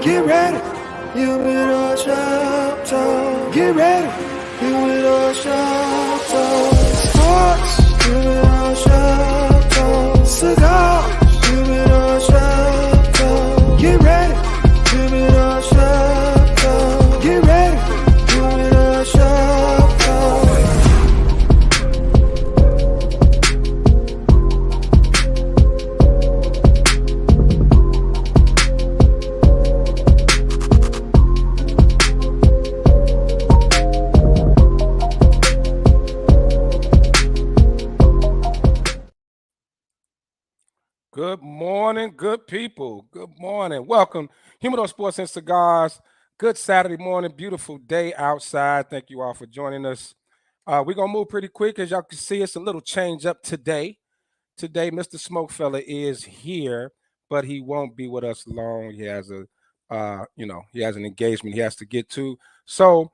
Get ready, you with a shop talk. Get ready, you with a shop talk. Sports, you with a shop talk. Cigars, you with a shop talk. Get ready, you with a shop talk. Get ready, you with a shop talk. Good morning, good people. Good morning. Welcome, Humidor Sports and Cigars. Good Saturday morning, beautiful day outside. Thank you all for joining us. We're going to move pretty quick. As y'all can see, it's a little change up today. Today, Mr. SmokeFella is here, but he won't be with us long. He has he has an engagement he has to get to. So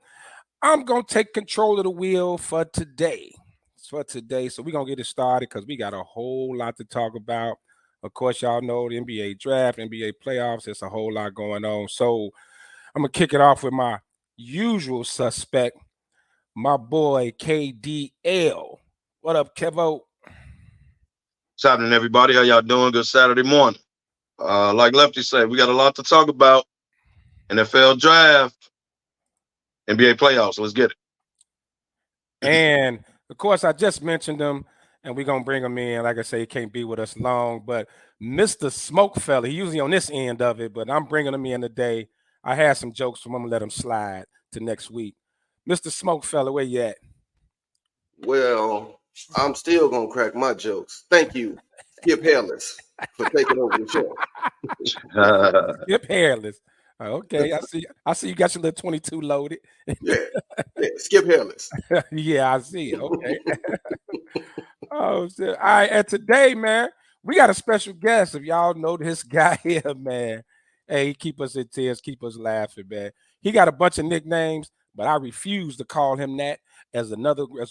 I'm going to take control of the wheel for today. So we're going to get it started because we got a whole lot to talk about. Of course, y'all know the NBA draft, NBA playoffs. There's a whole lot going on. So I'm going to kick it off with my usual suspect, my boy KDL. What up, Kevo? What's happening, everybody? How y'all doing? Good Saturday morning. Like Lefty said, we got a lot to talk about. NFL draft, NBA playoffs. Let's get it. And, of course, I just mentioned him, and we're going to bring him in. Like I say, he can't be with us long, but Mr. SmokeFella, he usually on this end of it, but I'm bringing him in today. I had some jokes from him. I'm going to let him slide to next week. Mr. SmokeFella, where you at? Well, I'm still going to crack my jokes. Thank you, Skip Hairless, for taking over the show. Skip Hairless. Okay, I see you got your little 22 loaded. Yeah, Skip Hairless. Yeah, I see. Okay. Oh, shit. All right, and today, man, we got a special guest. If y'all know this guy here, man, hey, he keep us in tears, keep us laughing, man. He got a bunch of nicknames, but I refuse to call him that as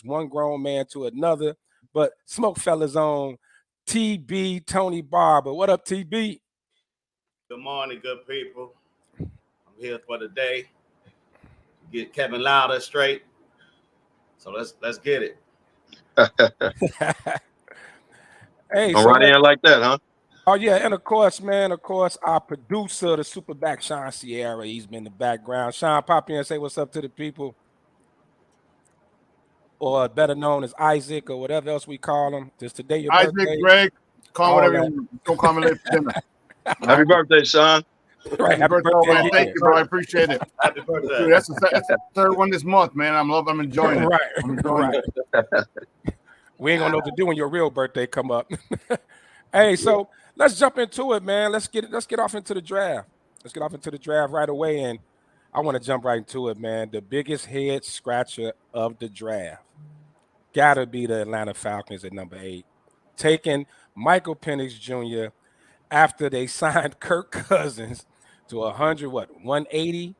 one grown man to another. But SmokeFellas on TB Tony Barber. What up, TB? Good morning, good people. I'm here for the day. Get Kevin Lauder straight. So let's get it. Hey, I'm right in like that, huh? Oh, yeah, and of course, our producer, the Superback, Sean Sierra, he's been in the background. Sean, pop in and say what's up to the people. Or better known as Isaac or whatever else we call him. Just today your Isaac, birthday. Greg, call whatever you want. Don't call me late for dinner. Happy birthday, Sean. Right, happy birthday. Man. Thank you, bro. I appreciate it. Happy birthday. Dude, that's the third one this month, man. I'm enjoying it. Right, I'm enjoying it. We ain't gonna know what to do when your real birthday come up. Hey, so let's jump into it, man. Let's get off into the draft. Let's get off into the draft right away. And I want to jump right into it, man. The biggest head scratcher of the draft gotta be the Atlanta Falcons at number 8, taking Michael Penix Jr. after they signed Kirk Cousins to 180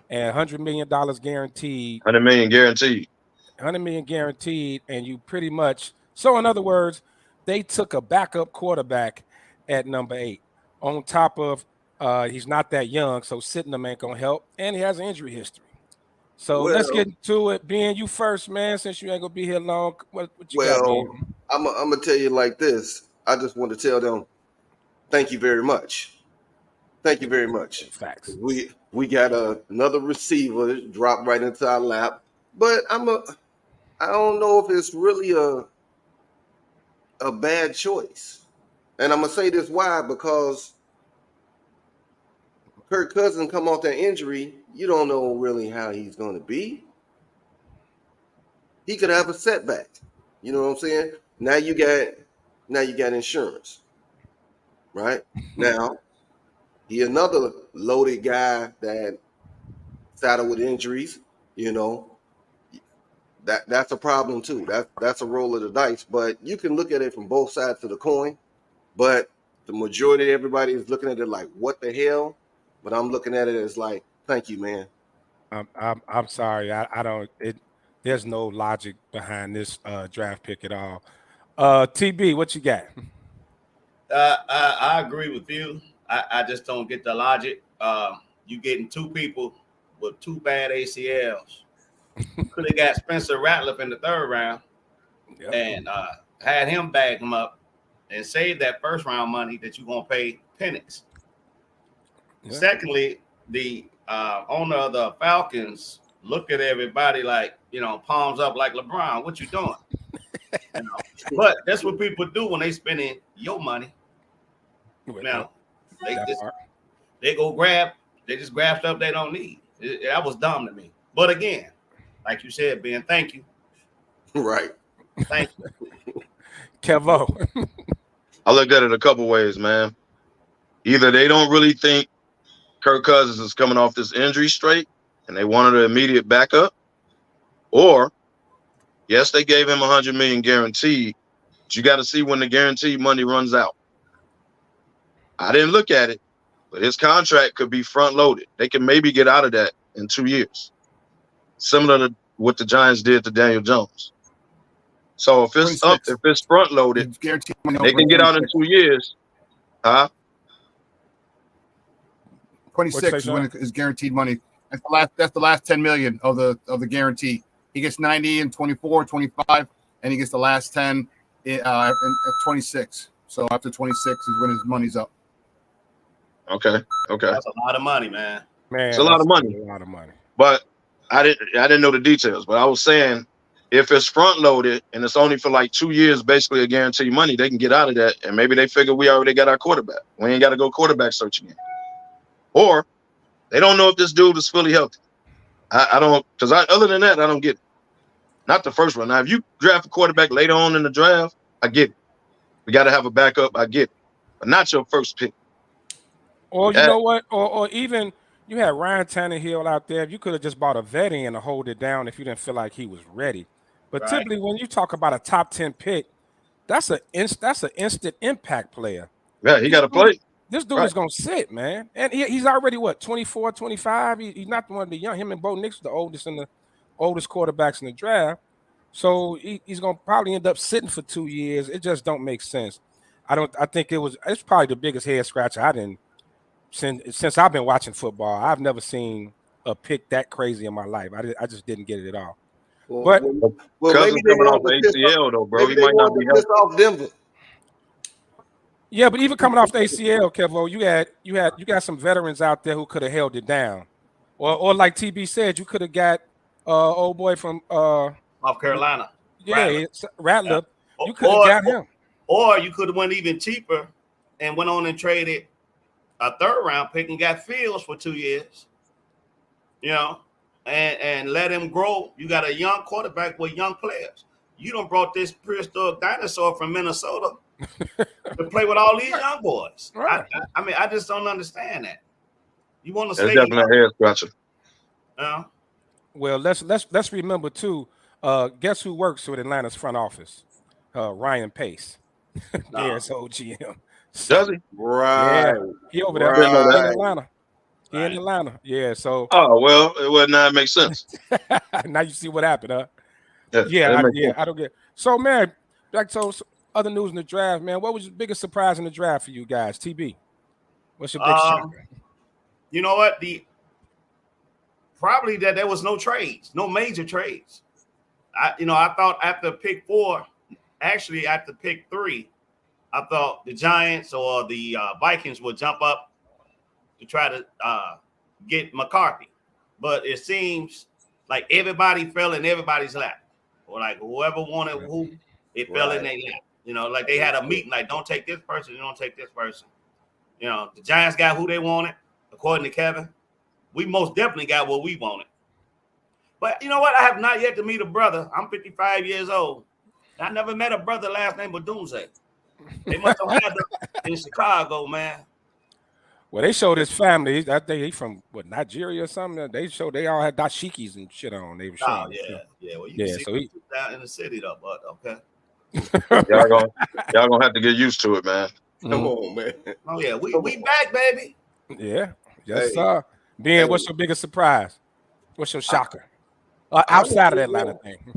and $100 million guaranteed. $100 million guaranteed. 100 million guaranteed, and you pretty much, so in other words, they took a backup quarterback at number 8. On top of he's not that young, so sitting him ain't gonna help, and he has an injury history. So let's get into it. Ben, you first, man, since you ain't gonna be here long. What you got, Ben? I'm gonna tell you like this. I just want to tell them, thank you very much. Thank you very much. Facts. We got another receiver drop right into our lap, but I don't know if it's really a bad choice. And I'm gonna say this why, because Kirk Cousins come off that injury, you don't know really how he's gonna be. He could have a setback. You know what I'm saying? Now you got insurance. Right? Now, he another loaded guy that saddled with injuries, you know. That's a problem too. That's a roll of the dice. But you can look at it from both sides of the coin. But the majority of everybody is looking at it like, what the hell? But I'm looking at it as like, thank you, man. I'm sorry. I don't. There's no logic behind this draft pick at all. TB, what you got? I agree with you. I just don't get the logic. you getting two people with two bad ACLs. Could have got Spencer Rattler in the 3rd round and had him bag him up and save that 1st round money that you're gonna pay Penix. Yeah. Secondly, the owner of the Falcons looked at everybody like, palms up like LeBron. What you doing? But that's what people do when they spending your money. Now, they go grab. They just grab stuff they don't need. That was dumb to me. But again, like you said, Ben, thank you. Right. Thank you. Kevo. I looked at it a couple ways, man. Either they don't really think Kirk Cousins is coming off this injury straight and they wanted an immediate backup, or yes, they gave him $100 million guaranteed, but you got to see when the guaranteed money runs out. I didn't look at it, but his contract could be front loaded. They can maybe get out of that in 2 years, similar to what the Giants did to Daniel Jones. So if it's front loaded, they can get out in 2 years. Huh? 26 is when it's guaranteed money. That's the last 10 million of the guarantee. He gets 90 in 24, 25, and he gets the last 10 at 26. So after 26 is when his money's up. Okay. That's a lot of money, man. It's a lot of money. A lot of money. But I didn't know the details. But I was saying, if it's front loaded and it's only for like 2 years, basically a guaranteed money, they can get out of that. And maybe they figure we already got our quarterback. We ain't got to go quarterback searching again. Or they don't know if this dude is fully healthy. I don't, because other than that, I don't get it. Not the first one. Now, if you draft a quarterback later on in the draft, I get it. We got to have a backup. I get it. But not your first pick. Or you know what? Or even you had Ryan Tannehill out there. You could have just bought a vet in to hold it down if you didn't feel like he was ready. But typically, when you talk about a top 10 pick, that's an instant impact player. Yeah, he got to play. This dude is going to sit, man. And he's already, 24, 25? He's not one of the young. Him and Bo Nix, the oldest quarterbacks in the draft. So he's going to probably end up sitting for 2 years. It just don't make sense. I think it's probably the biggest head scratcher since I've been watching football. I've never seen a pick that crazy in my life. I just didn't get it at all. Well, Cousins coming off ACL though, bro. He might not be healthy. Off Denver. Yeah, but even coming off the ACL, Kevo, you got some veterans out there who could have held it down, or like TB said, you could have got old boy from North Carolina. Yeah, Rattler. Yeah. You could have got him, or you could have went even cheaper and went on and traded a 3rd round pick and got Fields for 2 years. And let him grow. You got a young quarterback with young players. You done brought this prehistoric dinosaur from Minnesota to play with all these young boys. Right. I mean, I just don't understand that. You want to stay? It's definitely a head scratcher. Well, let's remember too. Guess who works with Atlanta's front office? Ryan Pace. There's OGM. Does he? Right. Yeah, he over there in Atlanta. In Atlanta. Yeah. So. Oh well, it would not make sense. Now you see what happened, huh? Yeah. I don't get it. So man, other news in the draft, man. What was the biggest surprise in the draft for you guys? TB. What's your big shocker? You know what? Probably that there was no trades, no major trades. I thought after pick 4, actually after pick 3, I thought the Giants or the Vikings would jump up to try to get McCarthy. But it seems like everybody fell in everybody's lap. Or like whoever wanted who, it fell in their lap. Like they had a meeting, like don't take this person, you don't take this person. The Giants got who they wanted, according to Kevin. We most definitely got what we wanted. But you know what? I have not yet to meet a brother. I'm 55 years old. I never met a brother last name Badunze. They must have had them in Chicago, man. Well, they showed his family. I think he from Nigeria or something. They showed they all had dashikis and shit on. They were showing. Yeah. Well, you can see him down in the city though, but okay. y'all gonna have to get used to it, man. Come on, man. Oh yeah, we back, baby. Yeah, yes, sir. Ben, what's your biggest surprise? What's your shocker? Outside of that Atlanta thing.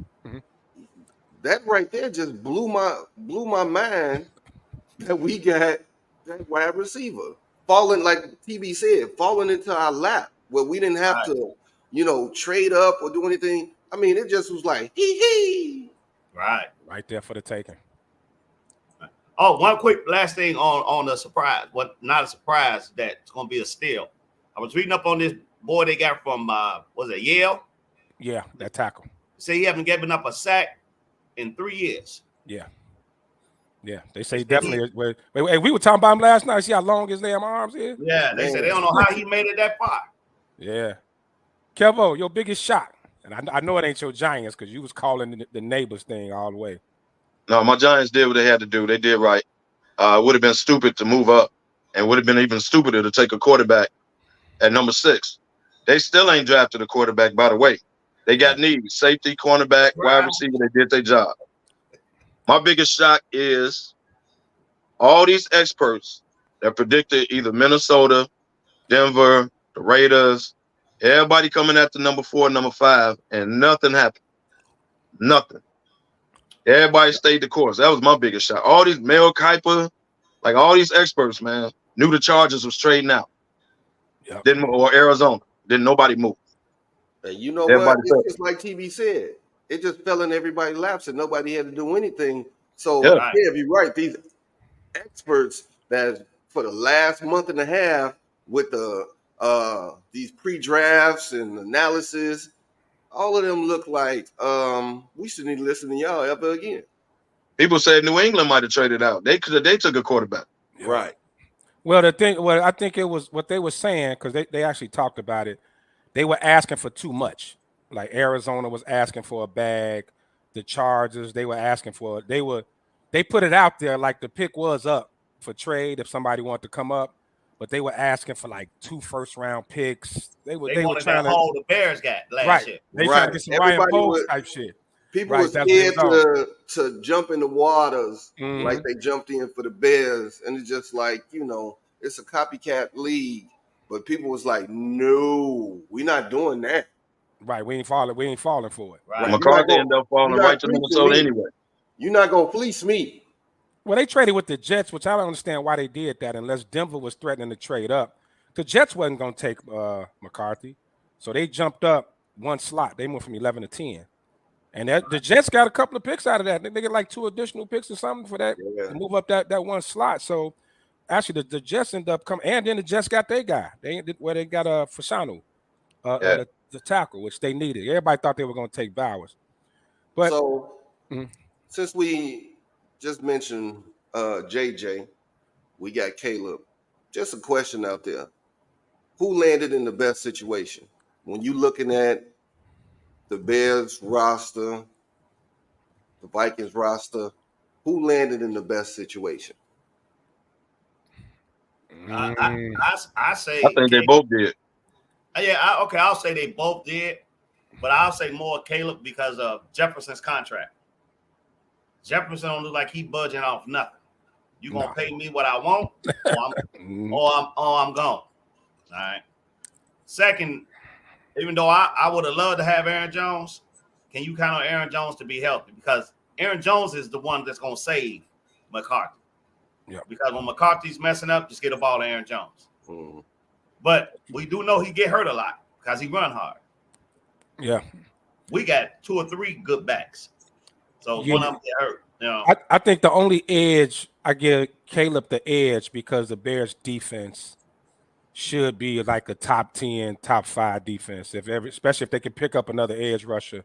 That right there just blew my mind that we got that wide receiver. falling, like TB said, falling into our lap where we didn't have to, trade up or do anything. I mean, it just was like, hee. Right. Right there for the taking. Oh, one quick last thing on the surprise. What? Not a surprise. That's going to be a steal. I was reading up on this boy they got from was it Yale? Yeah, that tackle. Say he haven't given up a sack in 3 years. Yeah. Yeah, they say definitely. Wait, we were talking about him last night. See how long his damn arms is? Yeah, they said they don't know how he made it that far. Yeah. Kevo, your biggest shot. And I know it ain't your Giants because you was calling the neighbors thing all the way. No, my Giants did what they had to do. They did right. It would have been stupid to move up, and would have been even stupider to take a quarterback at number 6. They still ain't drafted a quarterback, by the way. They got needs: safety, cornerback, wide receiver. They did their job. My biggest shock is all these experts that predicted either Minnesota, Denver, the Raiders, everybody coming after number 4, number 5, and nothing happened. Nothing. Everybody stayed the course. That was my biggest shock. All these Mel Kiper, like all these experts, man, knew the Chargers was trading out. Yep. Or Arizona. Didn't nobody move. And you know Everybody what? It's just like TV said. It just fell in everybody's laps and nobody had to do anything. So, Yeah. you're right. These experts that for the last month and a half with the these pre-drafts and analysis, all of them look like we shouldn't even listen to y'all ever again. People said New England might have traded out. They took a quarterback. Right. Well, I think it was what they were saying, because they actually talked about it. They were asking for too much. Like Arizona was asking for a bag. The Chargers, they were asking for it. They put it out there like the pick was up for trade if somebody wanted to come up, but they were asking for like 2 first-round picks. They were trying to hold the Bears got last year. They trying to get some Ryan Poles type shit. People were scared to jump in the waters like they jumped in for the Bears, and it's just like, it's a copycat league. But people was like, no, we're not doing that. Right, we ain't falling for it. Right. McCarthy ended up falling right to Minnesota anyway. You're not gonna fleece me. Well, they traded with the Jets, which I don't understand why they did that unless Denver was threatening to trade up. The Jets wasn't going to take McCarthy, so they jumped up 1 slot. They moved from 11 to 10. And the Jets got a couple of picks out of that. They get like 2 additional picks or something for that to move up that 1 slot. So actually, the Jets end up coming, and then the Jets got their guy. They got Fasanu, the tackle, which they needed. Everybody thought they were going to take Bowers. But since we just mentioned JJ, we got Caleb. Just a question out there. Who landed in the best situation? When you looking at the Bears roster, the Vikings roster, who landed in the best situation? I say I think they both did. Yeah, I'll say they both did, but I'll say more Caleb because of Jefferson's contract. Jefferson don't look like he budging off nothing. You gonna pay me what I want, or I'm gone. All right. Second, even though I would have loved to have Aaron Jones, can you count on Aaron Jones to be healthy? Because Aaron Jones is the one that's gonna save McCarthy. Yeah. Because when McCarthy's messing up, just get a ball to Aaron Jones. But we do know he get hurt a lot because he run hard. Yeah. We got 2 or 3 good backs. So one of them get hurt. I think the only edge, I give Caleb the edge because the Bears defense should be like a top 10, top 5 defense. Especially if they can pick up another edge rusher.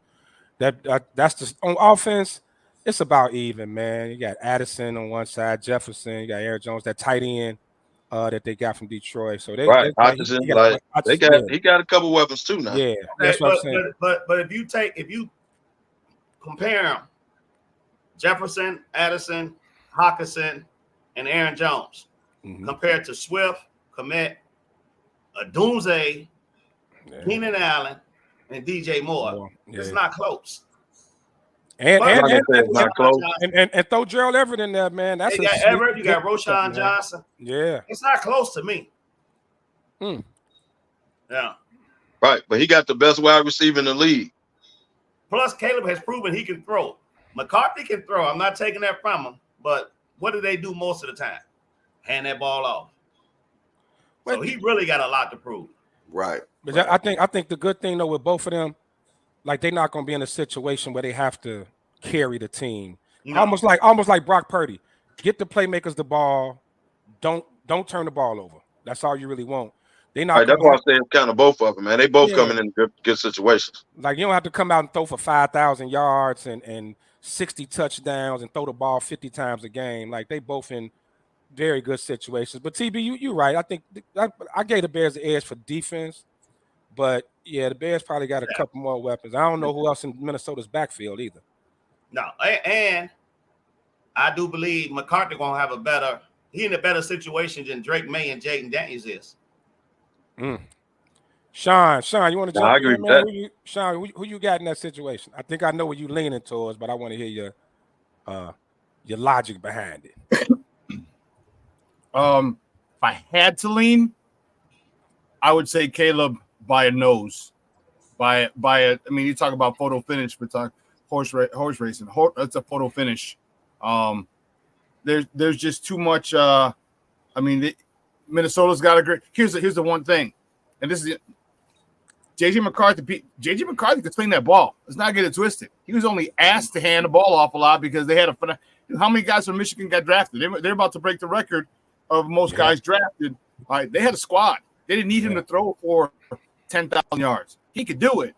That's just on offense. It's about even, man. You got Addison on one side, Jefferson. You got Aaron Jones, that tight end that they got from Detroit. So he got a couple weapons too now. Yeah, that's what I'm saying. But if you compare them, Jefferson, Addison, Hockenson, and Aaron Jones, compared to Swift, Kmet, Adunze, Keenan Allen, and DJ Moore, it's not close. And throw Gerald Everett in there, man. That's Everett. You got Roshan Johnson. Yeah, it's not close to me. Yeah, right. But he got the best wide receiver in the league. Plus, Caleb has proven he can throw. McCarthy can throw. I'm not taking that from him. But what do they do most of the time? Hand that ball off. So he really got a lot to prove. Right. But right. I think the good thing though with both of them, like they're not going to be in a situation where they have to carry the team. No. Almost like Brock Purdy. Get the playmakers the ball. Don't turn the ball over. That's all you really want. They not. Right, that's why I'm saying kind of both of them, man. They both coming in good situations. Like you don't have to come out and throw for 5,000 yards and 60 touchdowns and throw the ball 50 times a game. Like they both in very good situations. But TB, you're right. I think I gave the Bears the edge for defense, but yeah, the Bears probably got a couple more weapons. I don't know who else in Minnesota's backfield either. No, and I do believe McCarthy gonna have he in a better situation than Drake May and Jaden Daniels is. Sean, you want to jump I agree in, with man? Sean, who you got in that situation? I think I know what you're leaning towards, but I want to hear your logic behind it. If I had to lean, I would say Caleb by a nose. I mean, you talk about photo finish, but talk horse racing. That's a photo finish. There's just too much. I mean, Minnesota's got a great. Here's the one thing, and this is it. JJ McCarthy could swing that ball. Let's not get it twisted. He was only asked to hand the ball off a lot because they had how many guys from Michigan got drafted? They're about to break the record of most guys drafted. All right, they had a squad. They didn't need him to throw for 10,000 yards. He could do it,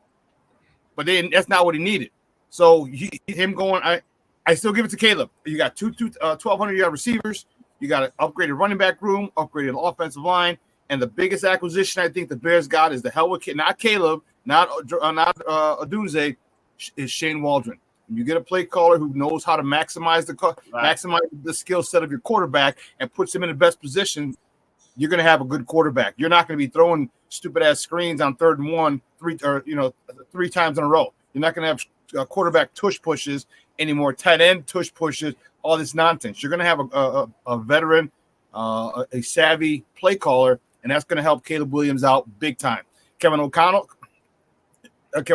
but that's not what he needed. So him going, I still give it to Caleb. You got two 1,200-yard receivers. You got an upgraded running back room, upgraded offensive line, and the biggest acquisition I think the Bears got is the hell with not Caleb, not Odunze, is Shane Waldron. You get a play caller who knows how to maximize the skill set of your quarterback and puts him in the best position. You're going to have a good quarterback. You're not going to be throwing stupid ass screens on 3rd and 1 three times in a row. You're not going to have quarterback tush pushes anymore, tight end tush pushes, all this nonsense. You're going to have a veteran, a savvy play caller, and that's going to help Caleb Williams out big time. Kevin O'Connell, that's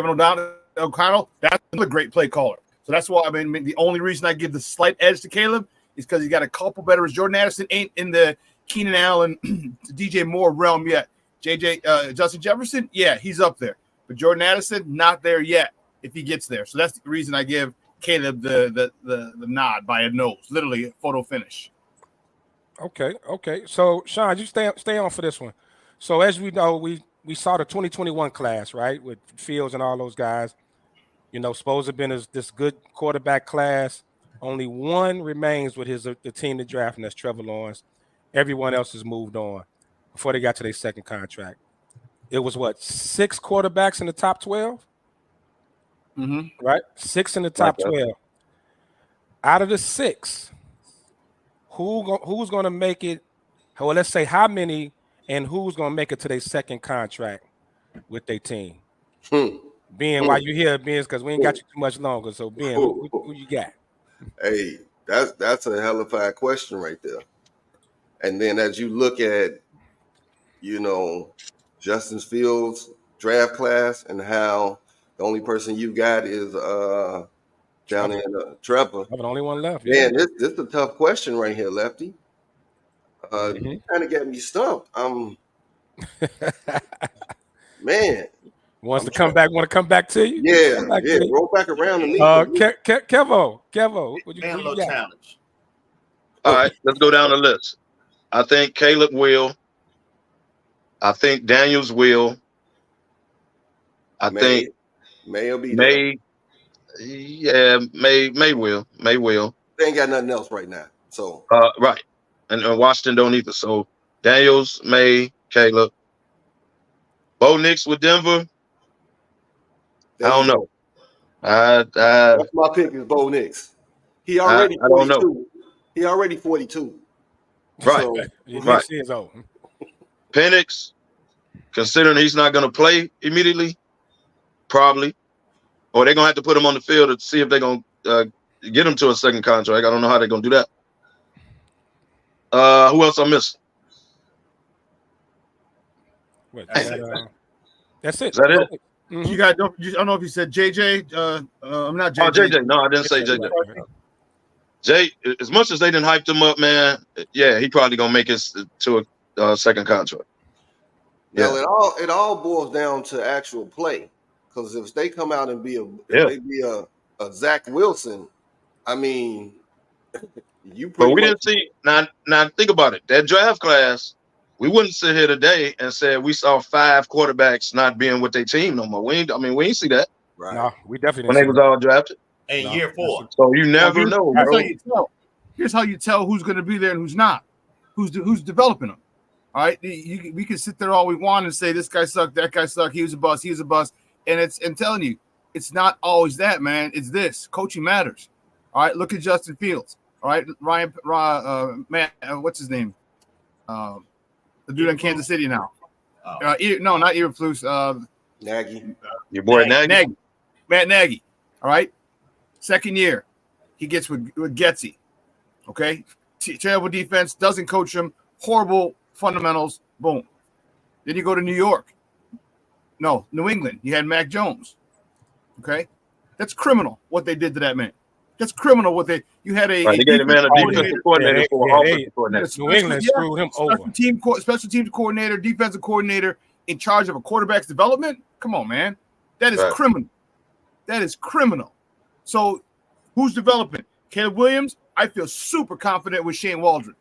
another great play caller. So that's why, I mean, the only reason I give the slight edge to Caleb is because he got a couple veterans. Jordan Addison ain't in the Keenan Allen, DJ Moore realm yet. Justin Jefferson, yeah, he's up there. But Jordan Addison, not there yet if he gets there. So that's the reason I give Caleb the nod by a nose, literally a photo finish. Okay. So, Sean, you stay on for this one. So, as we know, we saw the 2021 class, right, with Fields and all those guys. You know, supposed to have been this good quarterback class. Only one remains with the team that drafted, and that's Trevor Lawrence. Everyone else has moved on before they got to their second contract. It was 6 quarterbacks in the top 12? Mm-hmm. Right? 6 in the top 12. Out of the 6, who's going to make it? Well, let's say how many and who's going to make it to their second contract with their team? Ben, why you here, Ben? Because we ain't got you too much longer. So, Ben, who you got? Hey, that's a hell of a question right there. And then as you look at, Justin Fields' draft class and how the only person you got is down in Trevor. I'm the only one left. Man, this is a tough question right here, Lefty. You kind of got me stumped. Man. Want to come back to you? Yeah, roll back around to me. Kevo, what you Little got? challenge. All right, let's go down the list. I think Caleb will. I think Daniels will. I think May will be May. Yeah, May will. May will. They ain't got nothing else right now. So right. And Washington don't either. So Daniels, May, Caleb. Bo Nix with Denver. I don't know. That's my pick is Bo Nix. He already 42. I don't know. He already 42. Right. So, Right. Years old. Penix, considering he's not going to play immediately, probably. Or they're going to have to put him on the field to see if they're going to get him to a second contract. I don't know how they're going to do that. Who else I missing? That's it. Is that it? Mm-hmm. You got? I don't know if you said JJ. I'm not JJ. Oh, JJ. No, I didn't say JJ. Jay, as much as they didn't hype him up, man, yeah, he probably gonna make it to a second contract. Now Yeah. it all boils down to actual play. Because if they come out and be a Zach Wilson, I mean, you But pretty we much didn't see now think about it. That draft class, we wouldn't sit here today and say we saw 5 quarterbacks not being with their team no more. We ain't see that right. No, we definitely when didn't they see was all drafted. in No, year 4. So you never here's, know, here's bro. how you tell. Here's how you tell who's going to be there and who's not. Who's developing them. All right, we can sit there all we want and say this guy sucked, that guy sucked, he was a bust, and I'm telling you, it's not always that, man. It's this. Coaching matters. All right, look at Justin Fields. All right, Matt, what's his name? The dude in Kansas City now. No, not Eberflus. Nagy. Your boy Nagy. Matt Nagy. All right, second year, he gets with Getsy. Okay, terrible defense, doesn't coach him, horrible fundamentals. Boom. Then you go to New York. No, New England. You had Mac Jones. Okay, that's criminal what they did to that man. That's criminal what you had a. Right, they gave the man a defensive coordinator for offensive coordinator. New England screwed him over. Special teams coordinator, defensive coordinator in charge of a quarterback's development. Come on, man, that is criminal. That is criminal. So, who's developing? Caleb Williams. I feel super confident with Shane Waldron.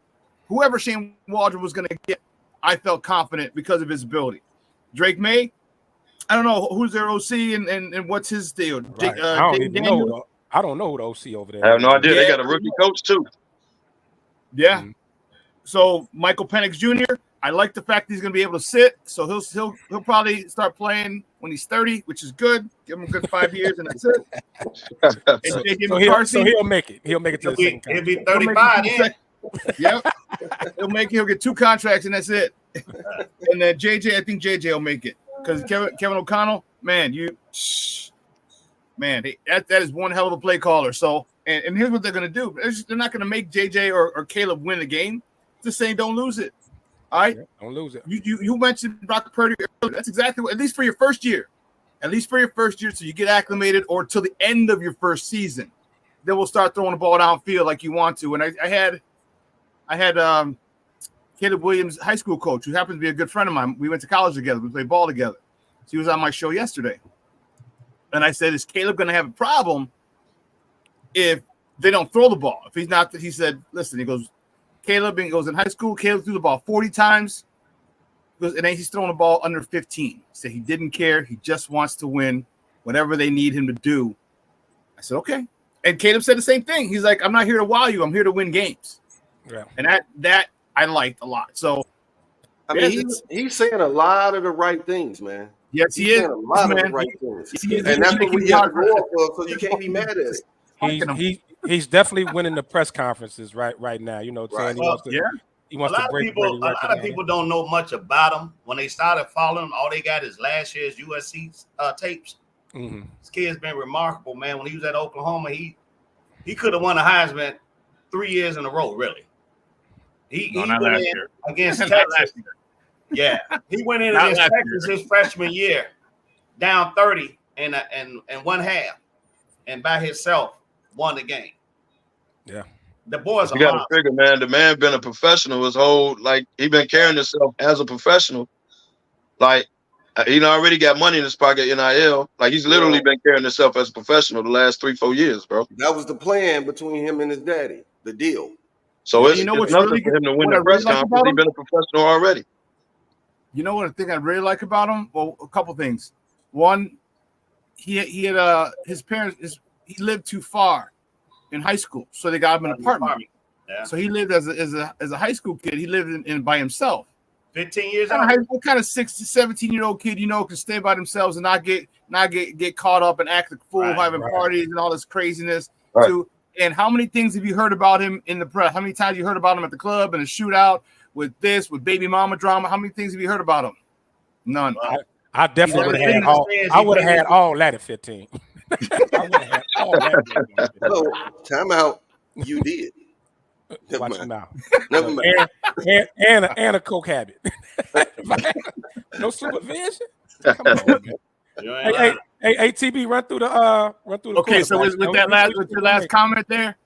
Whoever Shane Waldron was going to get, I felt confident because of his ability. Drake May. I don't know who's their OC and what's his deal. Right. I don't even know. I don't know who the OC over there. I have no idea. They got a rookie coach too. Yeah. Mm-hmm. So Michael Penix Jr. I like the fact that he's going to be able to sit. So he'll probably start playing when he's 30, which is good. Give him a good 5 years, and that's it. So he'll make it. He'll make it to the second. He'll be 35 then. Yep. He'll get 2 contracts, and that's it. And then JJ, I think JJ will make it because Kevin O'Connell, man, that is one hell of a play caller. So, and here's what they're going to do. They're not going to make JJ or Caleb win the game. Just saying, don't lose it. All right, don't lose it. You mentioned Brock Purdy earlier. That's exactly what. At least for your first year, so you get acclimated, or till the end of your first season, then we'll start throwing the ball downfield like you want to. And I had Caleb Williams, high school coach, who happens to be a good friend of mine. We went to college together. We played ball together. So he was on my show yesterday. And I said, is Caleb going to have a problem if they don't throw the ball? If he's not, he said, listen, he goes, Caleb, and he goes, in high school, Caleb threw the ball 40 times. And then he's throwing the ball under 15. He said he didn't care. He just wants to win whatever they need him to do. I said, okay. And Caleb said the same thing. He's like, I'm not here to wow you. I'm here to win games. Yeah. And that I liked a lot. So, I mean, he's saying a lot of the right things, man. Yes, he is. A lot of the right things. And that's what we have to go for, so you can't be mad at it. He's definitely winning the press conferences right now. You know what I'm saying? He wants to break. A lot of people don't know much about him. When they started following him, all they got is last year's USC tapes. Mm-hmm. This kid's been remarkable, man. When he was at Oklahoma, he could have won a Heisman 3 years in a row, really. He went in against Texas. Yeah, he went in against Texas his freshman year, down 30 and one half, and by himself won the game. Yeah, the boys. You got to figure, man. The man been a professional his whole he been carrying himself as a professional. He already got money in his pocket, NIL. He's literally been carrying himself as a professional the last 3-4 years, bro. That was the plan between him and his daddy, the deal. So it's nothing really for him to win the press conference. He's been a professional already. You know what I think I really like about him? Well, a couple things. One, he had his parents. He lived too far in high school, so they got him an apartment. Yeah. So he lived as a high school kid. He lived in by himself. 15 years old. What kind of 16, 17-year-old kid can stay by themselves and not get caught up and act a fool, having parties and all this craziness. Right. And how many things have you heard about him in the press? How many times you heard about him at the club and a shootout with baby mama drama? How many things have you heard about him? None. I definitely would have had all. I would have had all that at 15. I would have had all that. So, time out. You did. Watch him now. Never mind. And a coke habit. No supervision. Come on, man. Hey, TB, run through the. Okay, so with your last comment there,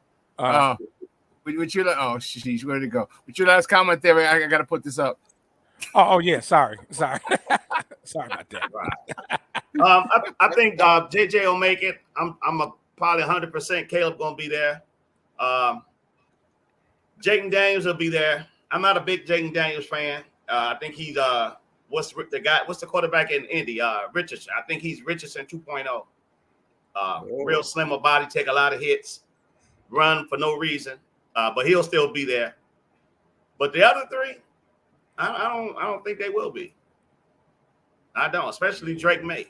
with your sheesh, where did it go? With your last comment there, I got to put this up. Oh yeah, sorry. Sorry about that. Right. I think JJ will make it. I'm probably 100% Caleb gonna be there. Jaden Daniels will be there. I'm not a big Jaden Daniels fan. I think he's what's the quarterback in Indy? Richardson. I think he's Richardson 2.0. Real slimmer body, take a lot of hits, run for no reason. But he'll still be there. But the other three, I don't think they will be. I don't, especially Drake May.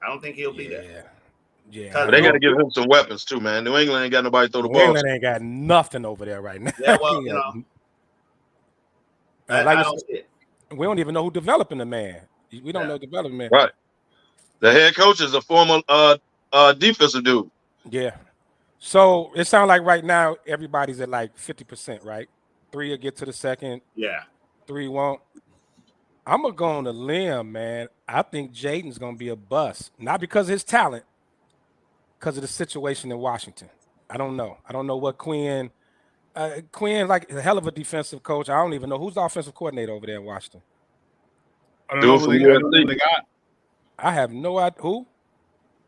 I don't think he'll be there. Yeah. But they got to give him some weapons too, man. New England ain't got nobody to throw the New ball. England ain't got nothing over there right now. Yeah, well, you know, I don't see it. We don't even know who developing the man. We don't know developing man. Right. The head coach is a former defensive dude. Yeah. So it sounds like right now everybody's at like 50%, right? 3 will get to the second. Yeah. 3 won't. I'm gonna go on a limb, man. I think Jaden's gonna be a bust, not because of his talent, because of the situation in Washington. I don't know. I don't know what Quinn like a hell of a defensive coach. I don't even know who's the offensive coordinator over there in Washington. I don't know who they got. I have no idea who.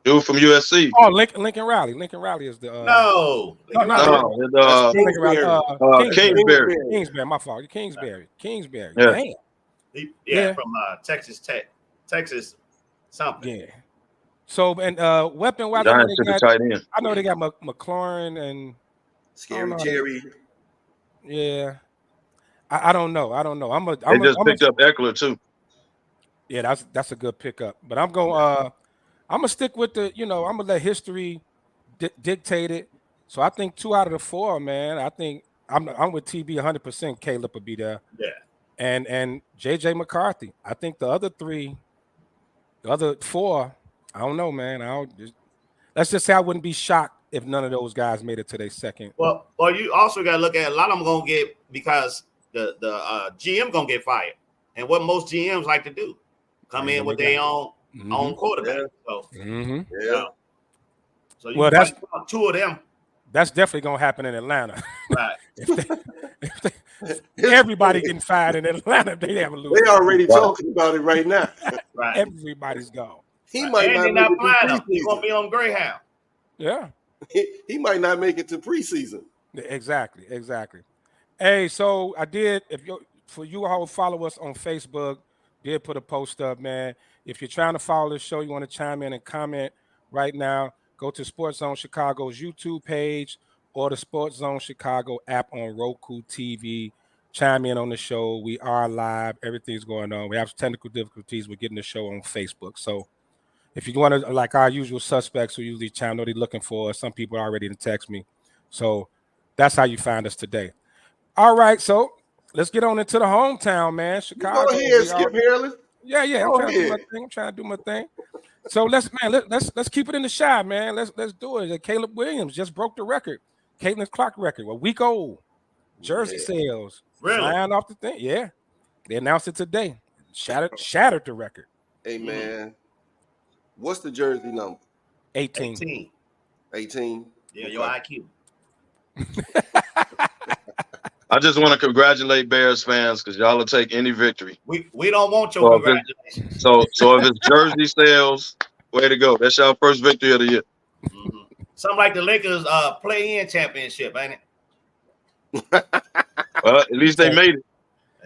Dude from USC. Oh, Lincoln Riley. Lincoln Riley is the no, Kingsbury. Kingsbury, my fault. Kingsbury. Yeah. Damn. From Texas Tech, Texas something. Yeah. So and weapon wise, I know they got McLaurin and Scary Terry. Yeah. I don't know. They just picked up Eckler too. Yeah, that's a good pickup. But I'm gonna stick with the, I'm gonna let history dictate it. So I think 2 out of the 4, man. I think I'm with TB 100%. Caleb will be there. Yeah. And JJ McCarthy. I think the other 4, I don't know, man. Let's just say I wouldn't be shocked if none of those guys made it to their second. Well, you also got to look at a lot of them gonna get, because the GM gonna get fired, and what most GMs like to do, come in with their own quarterback. So so you that's 2 of them. That's definitely gonna happen in Atlanta. Right. if everybody getting fired in Atlanta, they have a lose. They already talking about it right now. Right. Everybody's gone. He might not make it to preseason. He's gonna be on Greyhound. Yeah. He might not make it to preseason. Exactly. Hey, so I did. For you all who follow us on Facebook, did put a post up, man. If you're trying to follow the show, you want to chime in and comment right now, go to Sports Zone Chicago's YouTube page or the Sports Zone Chicago app on Roku TV. Chime in on the show. We are live. Everything's going on. We have technical difficulties with getting the show on Facebook. So if you want to, like our usual suspects who usually chime, know they're looking for us. Some people already didn't text me. So that's how you find us today. All right, so let's get on into the hometown, man. Chicago. Go ahead, Skip Harris. Yeah. I'm trying to do my thing. So let's keep it in the shot, man. Let's do it. Caleb Williams just broke the record, Caitlin's clock record, a week old. Jersey sales. Really? Flying off the thing. Yeah. They announced it today. Shattered the record. Hey man, what's the jersey number? 18. 18. Yeah, your IQ. I just want to congratulate Bears fans because y'all will take any victory. We don't want your congratulations. So if it's jersey sales, way to go. That's y'all first victory of the year. Mm-hmm. Something like the Lakers play-in championship, ain't it? Well, at least they made it.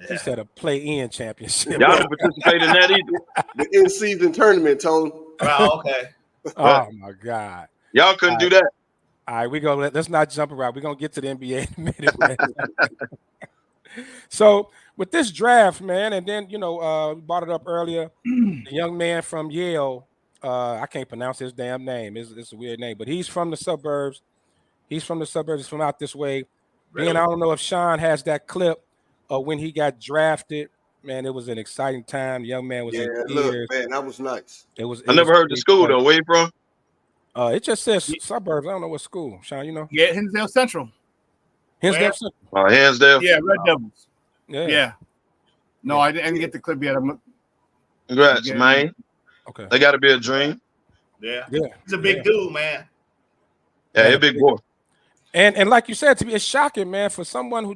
He said a play-in championship. Y'all didn't participate in that either. The in-season tournament, Tony. Oh, okay. Oh my God. Y'all couldn't do that. All right, let's not jump around. We're gonna get to the NBA in a minute, man. So with this draft, man, and then we brought it up earlier. The young man from Yale, I can't pronounce his damn name. It's a weird name, but he's from the suburbs. He's from out this way. Really? And I don't know if Sean has that clip of when he got drafted. Man, it was an exciting time. The young man was in tears. Man, that was nice. I never heard the school though. Where you from? It just says suburbs. I don't know what school. Sean, you know? Yeah, Hinsdale Central. Hinsdale Central. Hinsdale. Yeah, Red Devils. Yeah. No, I didn't get the clip yet. Congrats, man. Okay. They got to be a dream. Yeah. He's a big dude, man. Yeah, he's a big boy. And like you said, to me, it's shocking, man, for someone who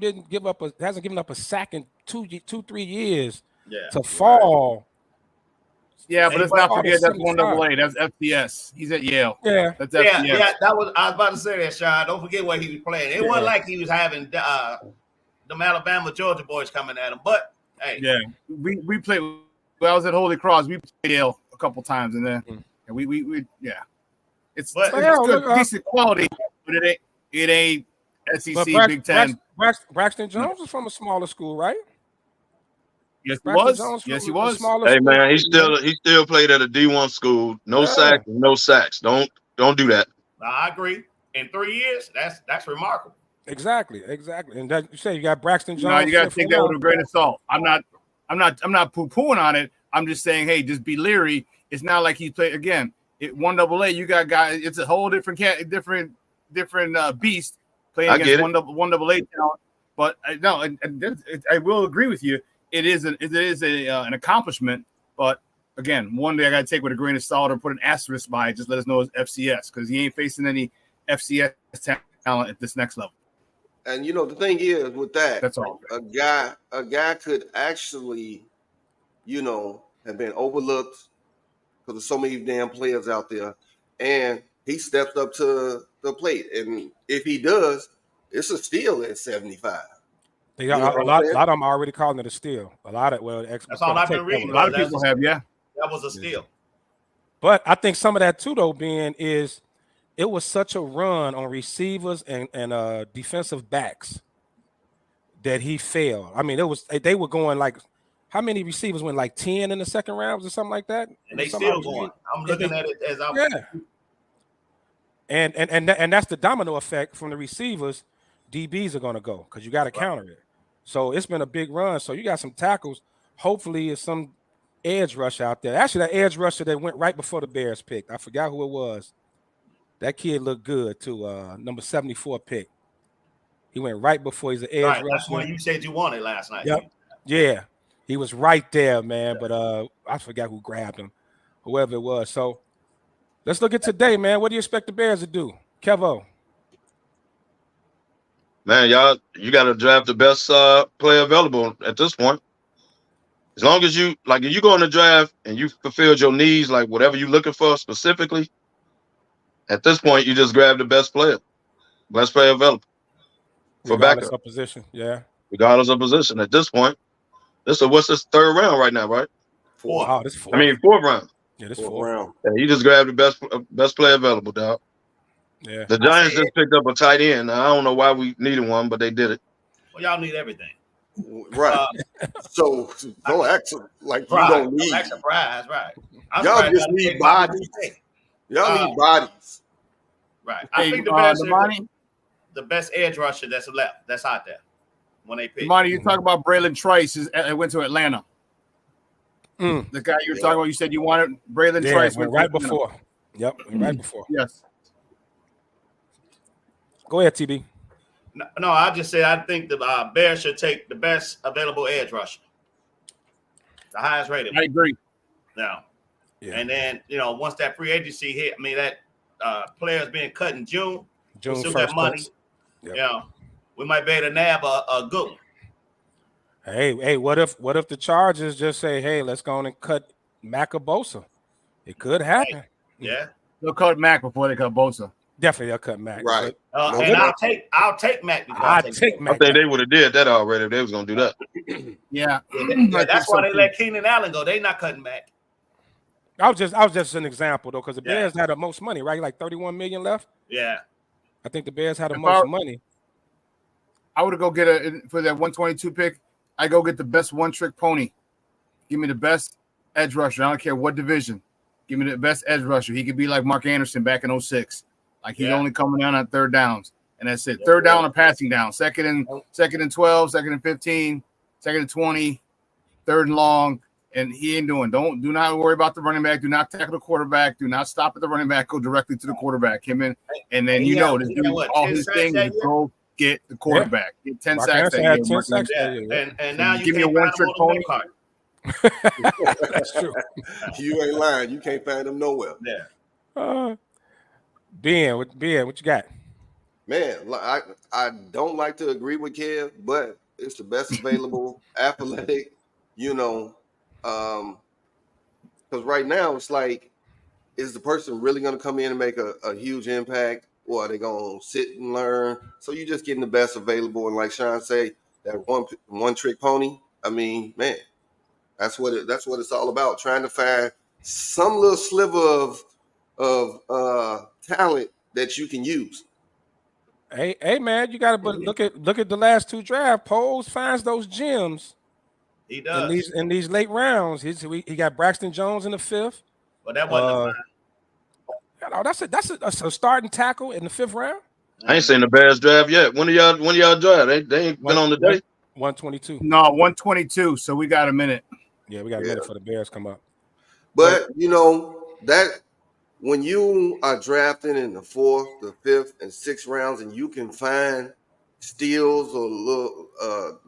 hasn't given up a sack in 3 years to fall. Yeah, but let's not forget that's 75. 1AA. That's FCS. He's at Yale. Yeah. That's FCS. Yeah. I was about to say that, Sean. Don't forget where he was playing. It wasn't like he was having them Alabama, Georgia boys coming at him. But hey, yeah, we played. When I was at Holy Cross, we played Yale a couple times, and then and we it's good, decent quality, but it ain't SEC Big Ten. Braxton Jones was from a smaller school, right? Yes, he was. Yes, he was. Hey man, he still played at a D1 school. No sacks, no sacks. Don't do that. I agree. In 3 years, that's remarkable. Exactly. And that you say you got Braxton Jones. No, you got to take that with a grain of salt. I'm not poo-pooing on it. I'm just saying, hey, just be leery. It's not like he played again. 1AA, you got guys. It's a whole different beast playing against 1AA talent. But no, I will agree with you. It is an accomplishment. But again, one day I got to take with a grain of salt or put an asterisk by it. Just let us know it's FCS because he ain't facing any FCS talent at this next level. And the thing is with that, that's all. A guy could actually, have been overlooked because there's so many damn players out there, and he steps up to the plate. And if he does, it's a steal at 75. They got a lot of them are already calling it a steal. A lot of that's all I've been reading. A lot of people have, yeah. That was a steal. But I think some of that too, though, is it was such a run on receivers and defensive backs that he failed. I mean, they were going like how many receivers went like 10 in the second rounds or something like that? And they still going. I'm looking at it as I'm And that's the domino effect from the receivers. DBs are going to go because you got to counter it. So it's been a big run. So you got some tackles. Hopefully, it's some edge rush out there. Actually, that edge rusher that went right before the Bears picked. I forgot who it was. That kid looked good too. Number 74 pick. He went right before he's an edge rusher. That's one you said you wanted last night. Yep. Yeah. He was right there, man. But I forgot who grabbed him. Whoever it was. So let's look at today, man. What do you expect the Bears to do? Kevo. Man, you got to draft the best player available at this point. As long as if you go in the draft and you fulfilled your needs, like whatever you're looking for specifically, at this point, you just grab the best player available for backup. Of position, yeah. Regardless of position. At this point, what's this third round right now, right? Fourth. Oh, this fourth. I mean, fourth round. Yeah, this fourth round. Yeah, you just grab the best player available, dog. Yeah. The Giants just picked up a tight end. I don't know why we needed one, but they did it. Well, y'all need everything. Right. So don't act like you don't need. Act surprised, right? Y'all just need bodies. Y'all need bodies. Right. I think the best edge rusher that's left, that's out there when they pick. Monty, you talk about Braylon Trice went to Atlanta. The guy you were talking about, you said you wanted Braylon Trice went right before. Yep, right before. Yes. Go ahead, TB. No, I just said I think the Bears should take the best available edge rusher, the highest rated. I agree. Now, and then once that free agency hit, I mean that players being cut in June still got money. Yep. We might be able to nab a good one. Hey, what if the Chargers just say, hey, let's go on and cut Mac or Bosa? It could happen. Yeah, they'll cut Mac before they cut Bosa. Definitely, they'll cut Mac. Right. And I'll take Mac. I'll take Mac. I think they would have did that already if they was gonna do that. Yeah. That's why they let Keenan Allen go. They not cutting Mac. I was just an example though, because the Bears had the most money, right? Like 31 million left. Yeah. I think the Bears had the most money. I would go get for that 122 pick. I go get the best one-trick pony. Give me the best edge rusher. I don't care what division. Give me the best edge rusher. He could be like Mark Anderson back in 06. Like he's only coming down on third downs, and that's it. Third down or passing down. Second and 12, second and 15, second and 20, third and long, and he ain't doing. Do not worry about the running back. Do not tackle the quarterback. Do not stop at the running back. Go directly to the quarterback. Him in, and then this dude, all his thing is go get the quarterback. Get 10 sacks. And now you give me a one-trick pony. That's true. You ain't lying. You can't find them nowhere. Yeah. Ben, what you got? Man, I don't like to agree with Kev, but it's the best available athletic, you know. Because right now it's like, is the person really going to come in and make a huge impact, or are they going to sit and learn? So you're just getting the best available, and like Sean say, that one trick pony. I mean, man, that's what it's all about. Trying to find some little sliver of talent that you can use. Hey, man, you got to look at the last two draft polls. Finds those gems. He does. In these late rounds. He got Braxton Jones in the 5th. But that wasn't That's a starting tackle in the 5th round. I ain't seen the Bears draft yet. When y'all draft? They ain't been on the day. 122. No, 122. So we got a minute. Yeah, we got a minute for the Bears come up. But you know that when you are drafting in the 4th, the 5th, and 6th rounds, and you can find steals or little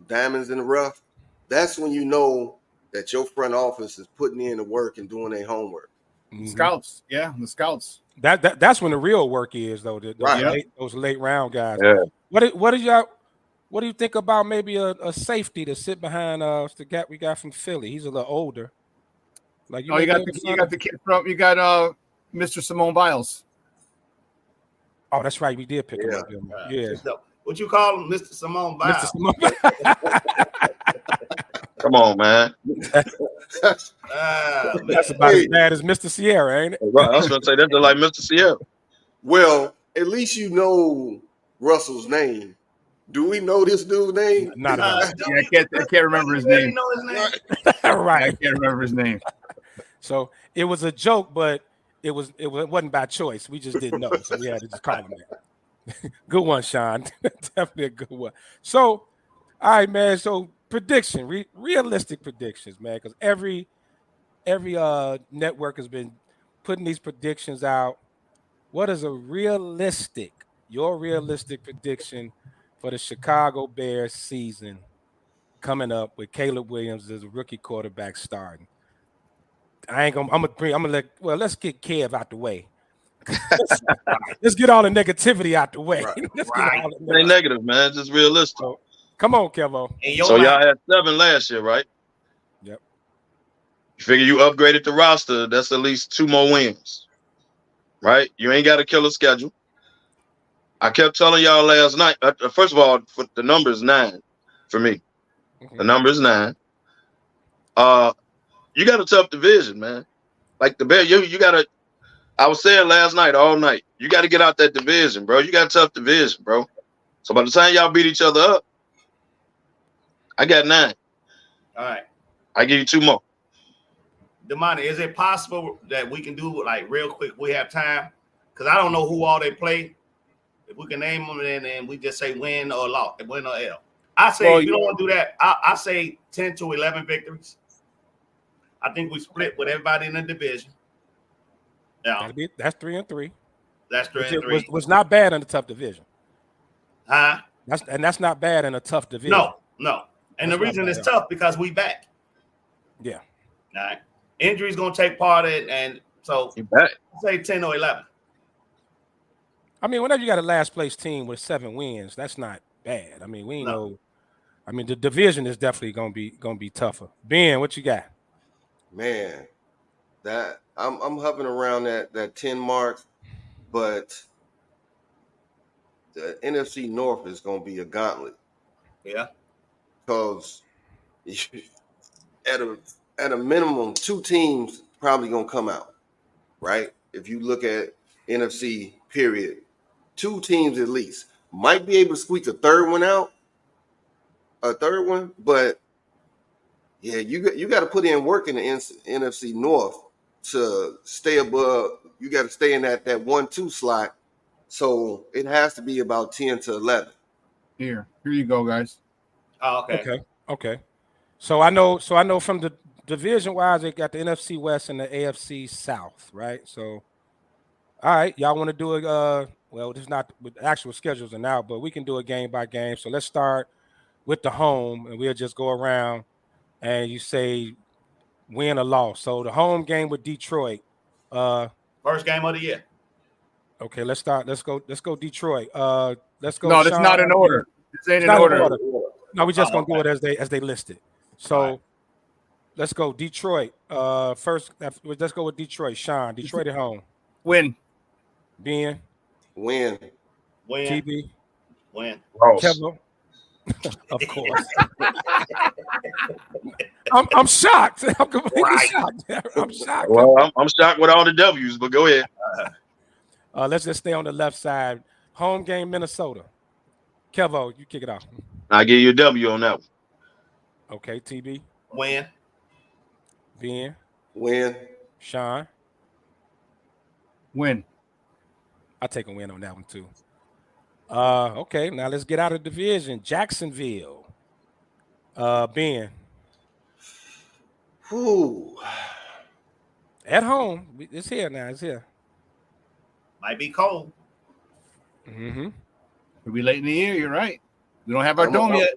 diamonds in the rough, that's when you know that your front office is putting in the work and doing their homework. Mm-hmm. Scouts, yeah, the scouts. That's when the real work is, though. Those late round guys. Yeah. What do you think about maybe a safety to sit behind the guy we got from Philly? He's a little older. Like you got the kid from Mr. Simone Biles. Oh, that's right. We did pick him up. Yeah. What you call him, Mr. Simone Biles? Mr. Simone Biles. Come on, man. That's about as bad as Mr. Sierra, ain't it? Right. I was going to say that's like Mr. Sierra. Well, at least you know Russell's name. Do we know this dude's name? Not at all. Yeah, I can't remember his name. Know his name? Right. I can't remember his name. So it was a joke, but it wasn't by choice. We just didn't know, so we had to just call him that. Good one, Sean. Definitely a good one. So, all right, man. So prediction, realistic predictions, man, because every network has been putting these predictions out. What is your realistic prediction for the Chicago Bears season coming up with Caleb Williams as a rookie quarterback starting? I'm gonna let's get Kev out the way. Let's get all the negativity out the way. Right. It ain't negative, man. It's just realistic. So, come on, Kevo. So y'all had 7 last year, right? Yep. You figure you upgraded the roster, that's at least 2 more wins. Right? You ain't got a killer schedule. I kept telling y'all last night, first of all, the number is 9 for me. Mm-hmm. The number is 9. You got a tough division, man. Like the Bears, you got to, I was saying last night, all night, you got to get out that division, bro. You got a tough division, bro. So by the time y'all beat each other up, I got 9. All right. I give you 2 more. Damani, is it possible that we can do like real quick? We have time because I don't know who all they play. If we can name them, and then we just say win or loss, win or L. I say if you don't want to do that, I say 10 to 11 victories. I think we split with everybody in the division. Yeah, that's 3-3. That's 3-3. Was not bad in a tough division. Huh? That's not bad in a tough division. No. And the reason it's tough because we back. Yeah. All right. Injuries gonna take part in, and so say 10 or 11. I mean, whenever you got a last place team with 7 wins, that's not bad. I mean, we know. I mean, the division is definitely gonna be tougher. Ben, what you got? Man, that I'm hovering around that 10 mark, but the NFC North is gonna be a gauntlet. Yeah, because at a minimum, 2 teams probably gonna come out, right? If you look at NFC, period, 2 teams at least might be able to squeak a third one, but yeah, you got to put in work in the NFC North to stay above. You got to stay in that 1-2 slot, so it has to be about 10 to 11. Here you go, guys. Oh, Okay. So I know from the division wise, they got the NFC West and the AFC South, right? So, all right, y'all want to do it? Well, this is not with actual schedules and now, but we can do it game by game. So let's start with the home, and we'll just go around, and you say win or loss. So the home game with Detroit. First game of the year. Okay, let's start. Let's go Detroit. Let's go. No, that's Sean. not in order. This ain't It's in not order. No, we just Oh, gonna do it as they listed. So All right. let's go Detroit. First, let's go with Detroit. Sean, Detroit at home. Win. Ben, Win. Win. TB, Win. Ross. Kevin. Of course. I'm shocked. I'm completely shocked. I'm shocked. Well, I'm shocked with all the W's, but go ahead. Let's just stay on the left side. Home game, Minnesota. Kevo, you kick it off. I give you a W on that one. Okay, TB, Win. Ben, Win. Sean. Win. I'll take a win on that one too. Okay, now let's get out of division. Jacksonville. Ben. Whew. At home. It's here now. It's here. Might be cold. Mm-hmm. It'll be late in the year. You're right. We don't have our dome yet.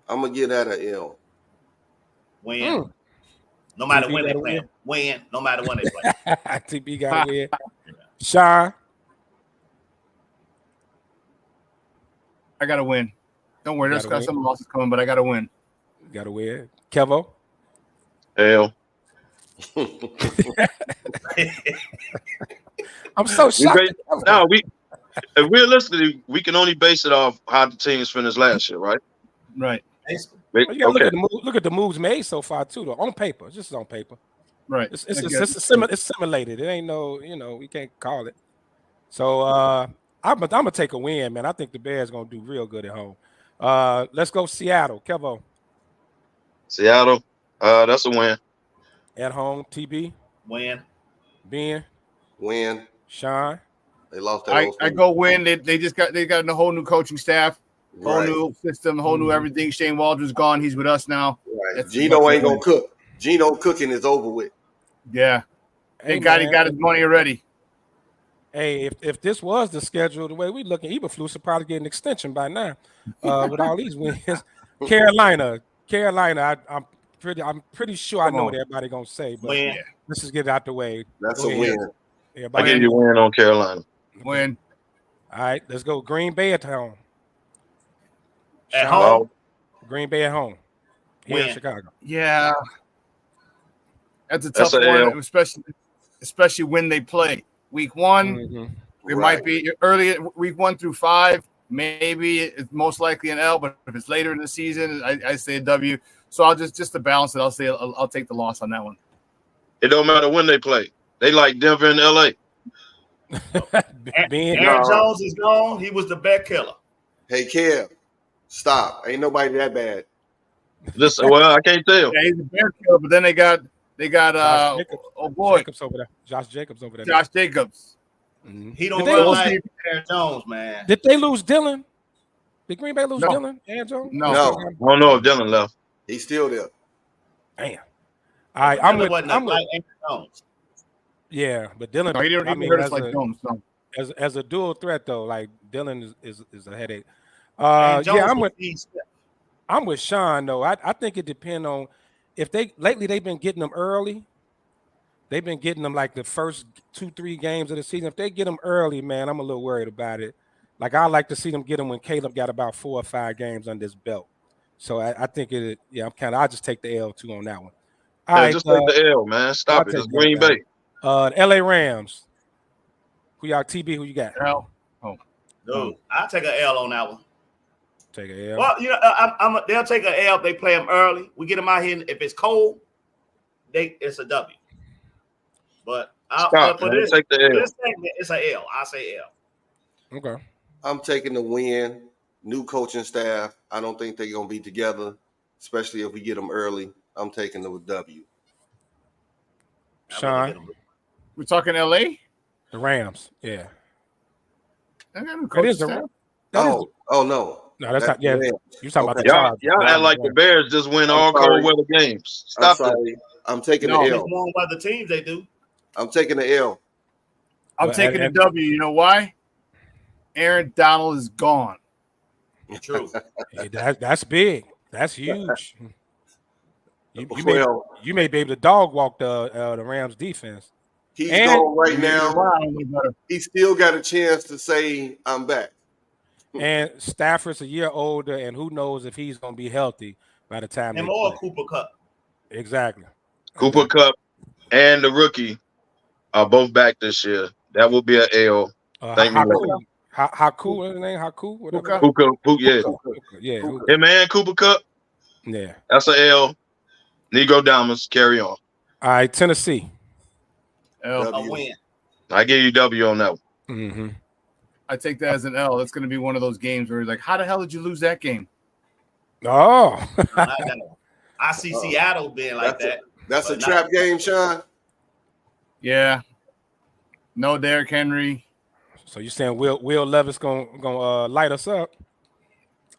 I'm gonna give that an L. Win. No matter TB when they got a play. Win. No matter when they play. TB got a win. Sean. I got to win. Don't worry. There's Gotta got some losses coming, but I got to win. Got a win. Kevo. L. I'm so shocked. Realistically, we can only base it off how the teams finished last year, right? Right. You gotta look at the moves made so far too, though. On paper, just on paper. Right. It's simulated. It ain't no, we can't call it. So I'm gonna take a win, man. I think the Bears gonna do real good at home. Let's go Seattle. Kevo. Seattle, that's a win. At home, TB. Win. Ben. Win. Sean. They lost that. I go win. They got a whole new coaching staff, whole new system, whole new everything. Shane Waldron's gone. He's with us now. Right. Gino ain't gonna cook. Gino cooking is over with. Yeah. He got his money already. Hey, if this was the schedule, the way we looking, Eberflus would probably get an extension by now with all these wins. Carolina, I'm pretty sure I know what everybody gonna say, but let's just get it out the way. That's a win. I give you a win on Carolina. Win. All right, let's go. Green Bay at home. At home. Green Bay at home. Here in Chicago. Yeah. That's a tough one, especially when they play. Week 1, it might be early week 1 through 5. Maybe it's most likely an L, but if it's later in the season, I say a W. So I'll just to balance it, I'll take the loss on that one. It don't matter when they play. They like Denver and LA. Aaron Jones is gone. He was the bet killer. Hey, Kev, stop. Ain't nobody that bad. Well, I can't tell. Yeah, he's a bear killer, but then they got Jacobs over there. Josh Jacobs over there. Josh Jacobs. Mm-hmm. He don't run like Aaron Jones, man. Did they lose Dylan? Did Green Bay lose Dylan? Aaron Jones? No. I don't know if Dylan left. He's still there. Damn. All right, I'm with like Aaron Jones. Yeah, but Dylan. No, he didn't hurt us like Jones. No. As a dual threat though, like Dylan is a headache. I'm with Sean though. I think it depends on if they've been getting them early. They've been getting them like the first 2-3 games of the season. If they get them early, man, I'm a little worried about it. Like I like to see them get them when Caleb got about 4 or 5 games under his belt. So I think I'll just take the L too on that one. All right, just take the L, man. Stop it. It's Green Bay. LA Rams. Who you got? L. Dude, I'll take an L on that one. Take an L. Well, they'll take an L if they play them early. We get them out here. If it's cold, it's a W. But for this segment, it's an L. I say L. Okay. I'm taking the win. New coaching staff. I don't think they're gonna be together, especially if we get them early. I'm taking the W. Sean, we're talking LA. The Rams. Yeah. That is the Rams. Oh no. No, that's not. Yeah, you talking about the y'all act like the Bears just win all cold weather games. Stop it. I'm taking the L. Warm weather teams they do. I'm taking the L. I'm taking the W. You know why? Aaron Donald is gone. True. Hey, that's big. That's huge. You may be able to dog walk the Rams defense. He's And- gone right He made it now. around a little better. He still got a chance to say, "I'm back." And Stafford's a year older, and who knows if he's going to be healthy by the time Him they or play. Cooper Cup. Exactly. Cooper Cup and the rookie are both back this year. That will be an L. Thank me later. Haku, what's his name? Haku, whatever. Puka. Yeah. Yeah, Him and Cooper Cup, yeah. that's an L. Negro Diamonds, carry on. All right, Tennessee. L. A win. I give you W on that one. Mm-hmm. I take that as an L. That's going to be one of those games where you're like, how the hell did you lose that game? Oh, I see Seattle being like that. That's a But trap game, Sean. Yeah. No Derrick Henry. so you're saying Will Levis gonna light us up?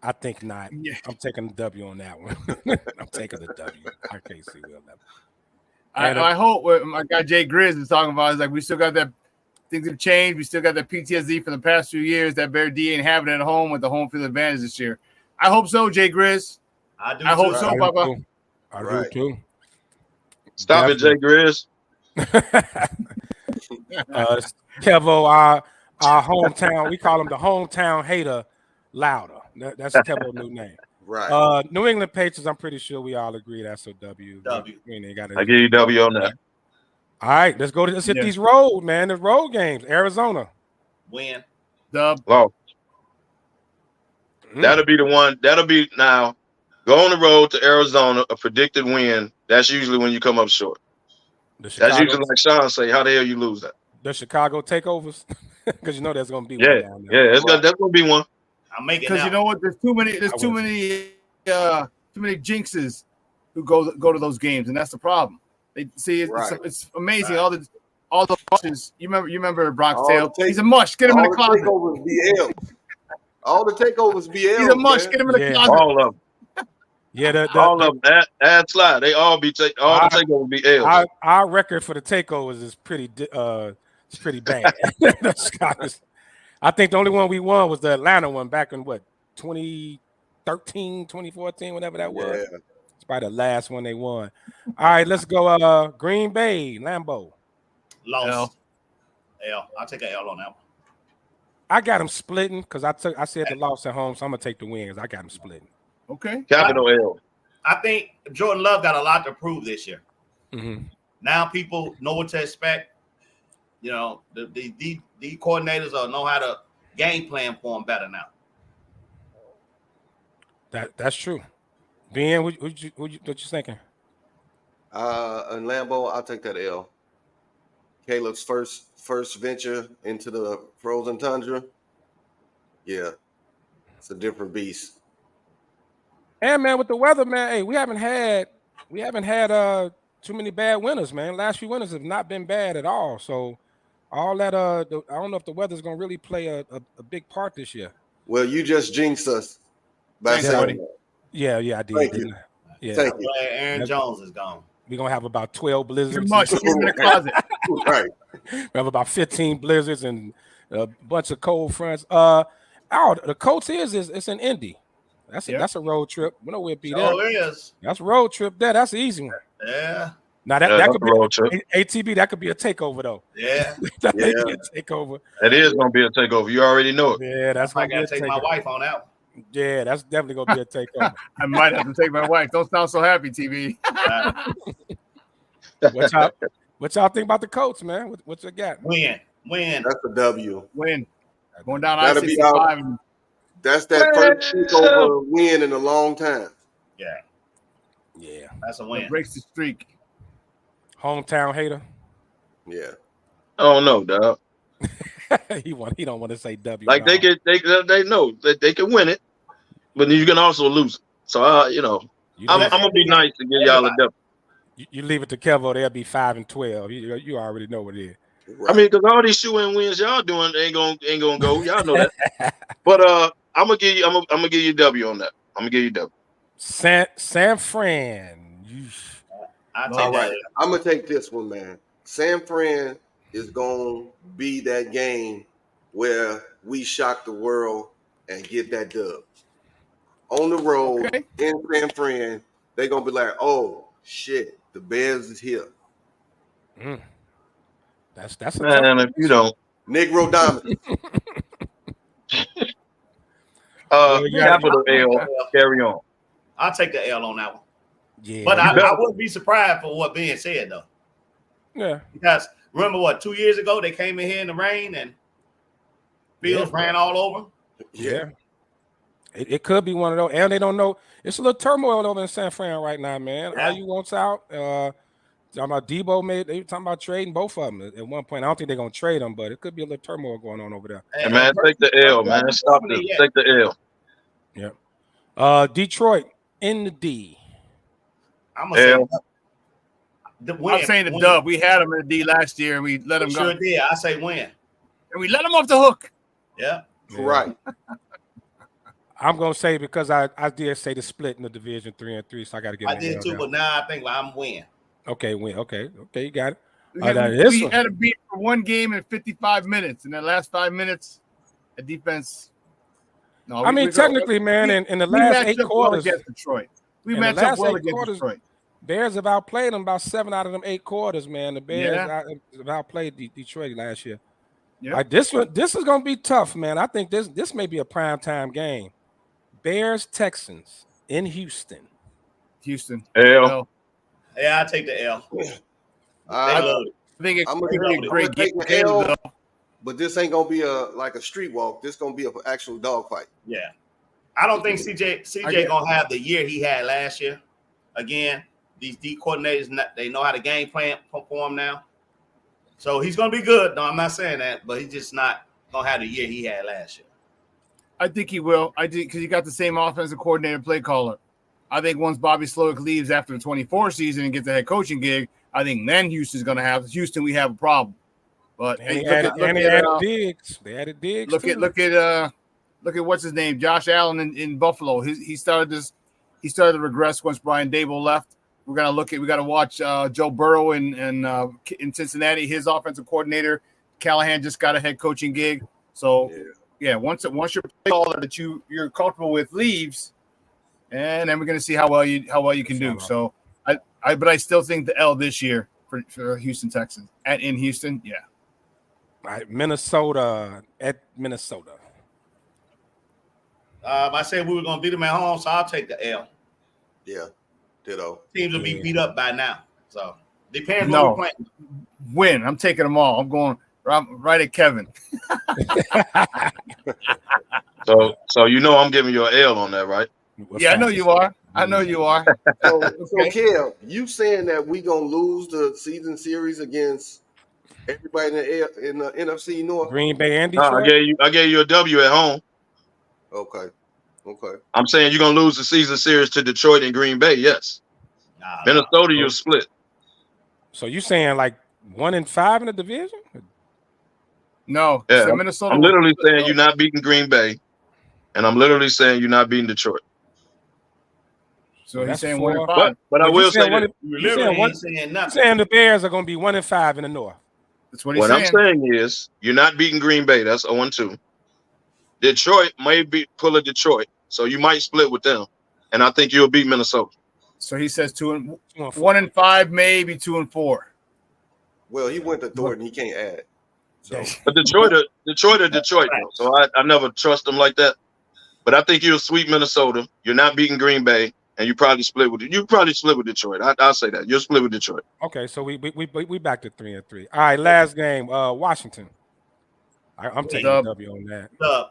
I think not. Yeah. I'm taking the W on that one. I'm taking the W. I can't see Will Levis. I hope what my guy Jay Grizz is talking about is like we still got that. Things have changed. We still got that PTSD from the past few years. That Bear D ain't having it at home with the home field advantage this year. I hope so, Jay Grizz. I do. I hope too. so, Papa. I do Right. too. Stop it, Jay Grizz. Kevo, our hometown, we call him the hometown hater, Louder. That's Kevo's new name. Right. New England Patriots, I'm pretty sure we all agree that's a W. W. We ain't gotta- I give you W on that. All right, let's hit these road, man. The road games. Arizona. Win. Dub. Well, Mm. that'll be the one. That'll be now. Go on the road to Arizona, a predicted win. That's usually when you come up short. That's usually like Sean say, how the hell you lose that? The Chicago takeovers, because you know there's gonna be Yeah, one down there. yeah, that's gonna be one. I'm making Because that you know what? There's too many jinxes who go to those games, and that's the problem. They see it's amazing. Right. All the mushes. You remember Brock's All tail? the He's a mush. Get him in the closet. Takeovers BL. All the takeovers BL. He's a mush. Man. Get him in the Yeah. closet. All of them. Yeah, All of them. Add slide. They all be the takeovers be L's. our record for the takeovers is pretty bad. I think the only one we won was the Atlanta one back in 2013, 2014, whatever that was. Yeah. It's probably the last one they won. All right, let's go. Green Bay, Lambeau. lost. L. I'll take an L on that one. I got them splitting because I said the loss at home, so I'm gonna take the wins. I got them splitting. Okay. Capital L. I think Jordan Love got a lot to prove this year. Mm-hmm. Now people know what to expect. You know, the coordinators know how to game plan for him better now. That's true. Ben, what you thinking? In Lambeau, I'll take that L. Caleb's first venture into the frozen tundra. Yeah, it's a different beast. And man, with the weather, man, hey, we haven't had too many bad winters, man. Last few winters have not been bad at all. So all that I don't know if the weather's gonna really play a big part this year. Well, you just jinxed us by Thanks, saying buddy. that. Yeah, I did. Thank didn't you. I? Yeah, Thank you. Glad Aaron Jones is gone. we're gonna have about 12 You're blizzards. mush. Get him in the closet. Right. We have about 15 blizzards and a bunch of cold fronts. The Colts it's in Indy. That's a road trip. We know we'll be there. Oh, is. That's a road trip there. That's an easy one. Yeah. Now Yeah, that that's could a road trip. be ATB. That could be a takeover though. Yeah. That may Yeah. be a takeover. It is gonna be a takeover. You already know it. Yeah, that's I gonna be gotta a take my takeover. wife on that one. Yeah, that's definitely gonna be a takeover. I might have to take my wife. Don't sound so happy, TV. What y'all think about the Colts, man? What you got? Win. That's a W. Win. Going down That'll be I-65. That's that first takeover win in a long time. Yeah. Yeah, That's a win. Breaks the streak. hometown hater. Yeah. I don't know, dog. He don't want to say W. Like they know that they can win it, but then you can also lose it. So I'm gonna be nice to give y'all a W. You leave it to Kevo, they'll be 5-12. You already know what it is. Right. I mean, because all these shoe-in wins y'all doing ain't gonna go. Y'all know that. But I'm gonna give you W on that. I'm gonna give you W. San Fran. I take All that. right. I'm gonna take this one, man. San Fran is gonna be that game where we shock the world and get that dub. On the road in San Fran, they're gonna be like, oh shit, the Bears is here. That's a tough Man, if you don't, Negro Diamond. capital L, carry on. I'll take the L on that one. Yeah, But I better. wouldn't be surprised for what being said though. yeah. Because remember what 2 years ago they came in here in the rain and fields ran all over. Yeah. It could be one of those, and they don't know. It's a little turmoil over in San Fran right now, man. Yeah. IU wants out. Talking about Debo they were talking about trading both of them at one point. I don't think they're gonna trade them, but it could be a little turmoil going on over there. Hey, man, take the L, man. Stop this. Take the L. Yeah. Detroit in the D. I'm gonna say L. win. I'm saying the dub. We had him in the D last year, and we let him go. Sure did. I say win. And we let him off the hook. Yeah. Right. I'm gonna say because I did say the split in the division 3-3, so I got to get. I did too, but now I think I'm win. Okay, win. Okay, you got it. We had to beat for one game in 55 minutes. In the last 5 minutes, the defense. No, technically, man, in the last 8 quarters against Detroit, we in matched the last up well 8 against quarters, Detroit. Bears have outplayed them about 7 out of them 8 quarters, man. The Bears have outplayed Detroit last year. Yeah. Like this is gonna be tough, man. I think this may be a primetime game. Bears Texans in Houston. L. Yeah, I take the L. I think it could be a great game, though. But this ain't gonna be like a street walk. This gonna be an actual dogfight. Yeah, I don't think CJ gonna have the year he had last year. Again, these D coordinators, they know how to game plan for him now. So he's gonna be good. No, I'm not saying that, but he's just not gonna have the year he had last year. I think he will. I think because he got the same offensive coordinator, play caller. I think once Bobby Slowick leaves after the 24 season and gets a head coaching gig, I think then Houston, we have a problem. But They added Diggs. They added Diggs. Look at what's his name, Josh Allen in Buffalo. He started to regress once Brian Dable left. We got to watch Joe Burrow in Cincinnati. His offensive coordinator Callahan just got a head coaching gig. So once your play caller that you're comfortable with leaves, and then we're gonna see how well you can do. So but I still think the L this year for Houston Texans in Houston. Yeah. All right, Minnesota at Minnesota. I said we were gonna beat them at home, so I'll take the L. Yeah, ditto. Teams will be beat up by now, so depends No. what we're playing. Win. I'm taking them all. I'm going right at Kevin. So I'm giving you an L on that, right? Yeah, I know you are. So Kev, you saying that we gonna lose the season series against everybody in the NFC North? Green Bay and Detroit. I gave you a W at home. Okay. I'm saying you're gonna lose the season series to Detroit and Green Bay. Yes. Minnesota, you'll split. So you saying like 1-5 in the division? No. Yeah, So Minnesota. I'm literally saying you're not beating Green Bay, and I'm literally saying you're not beating Detroit. So he's saying 4. 1-5. But I will say that. You're saying nothing. Saying the Bears are going to be 1-5 in the North. That's what he's What saying. I'm saying is you're not beating Green Bay. That's 0-2. Detroit may pull a Detroit, so you might split with them, and I think you'll beat Minnesota. So he says 1-5, maybe 2-4. Well, he went to Thornton. He can't add. So, But Detroit are Detroit though, so I never trust them like that. But I think you'll sweep Minnesota. You're not beating Green Bay, and you probably split with Detroit. I'll say that you'll split with Detroit. Okay, so we back to 3-3. All right, last game, Washington. I'm taking a W on that. Dub.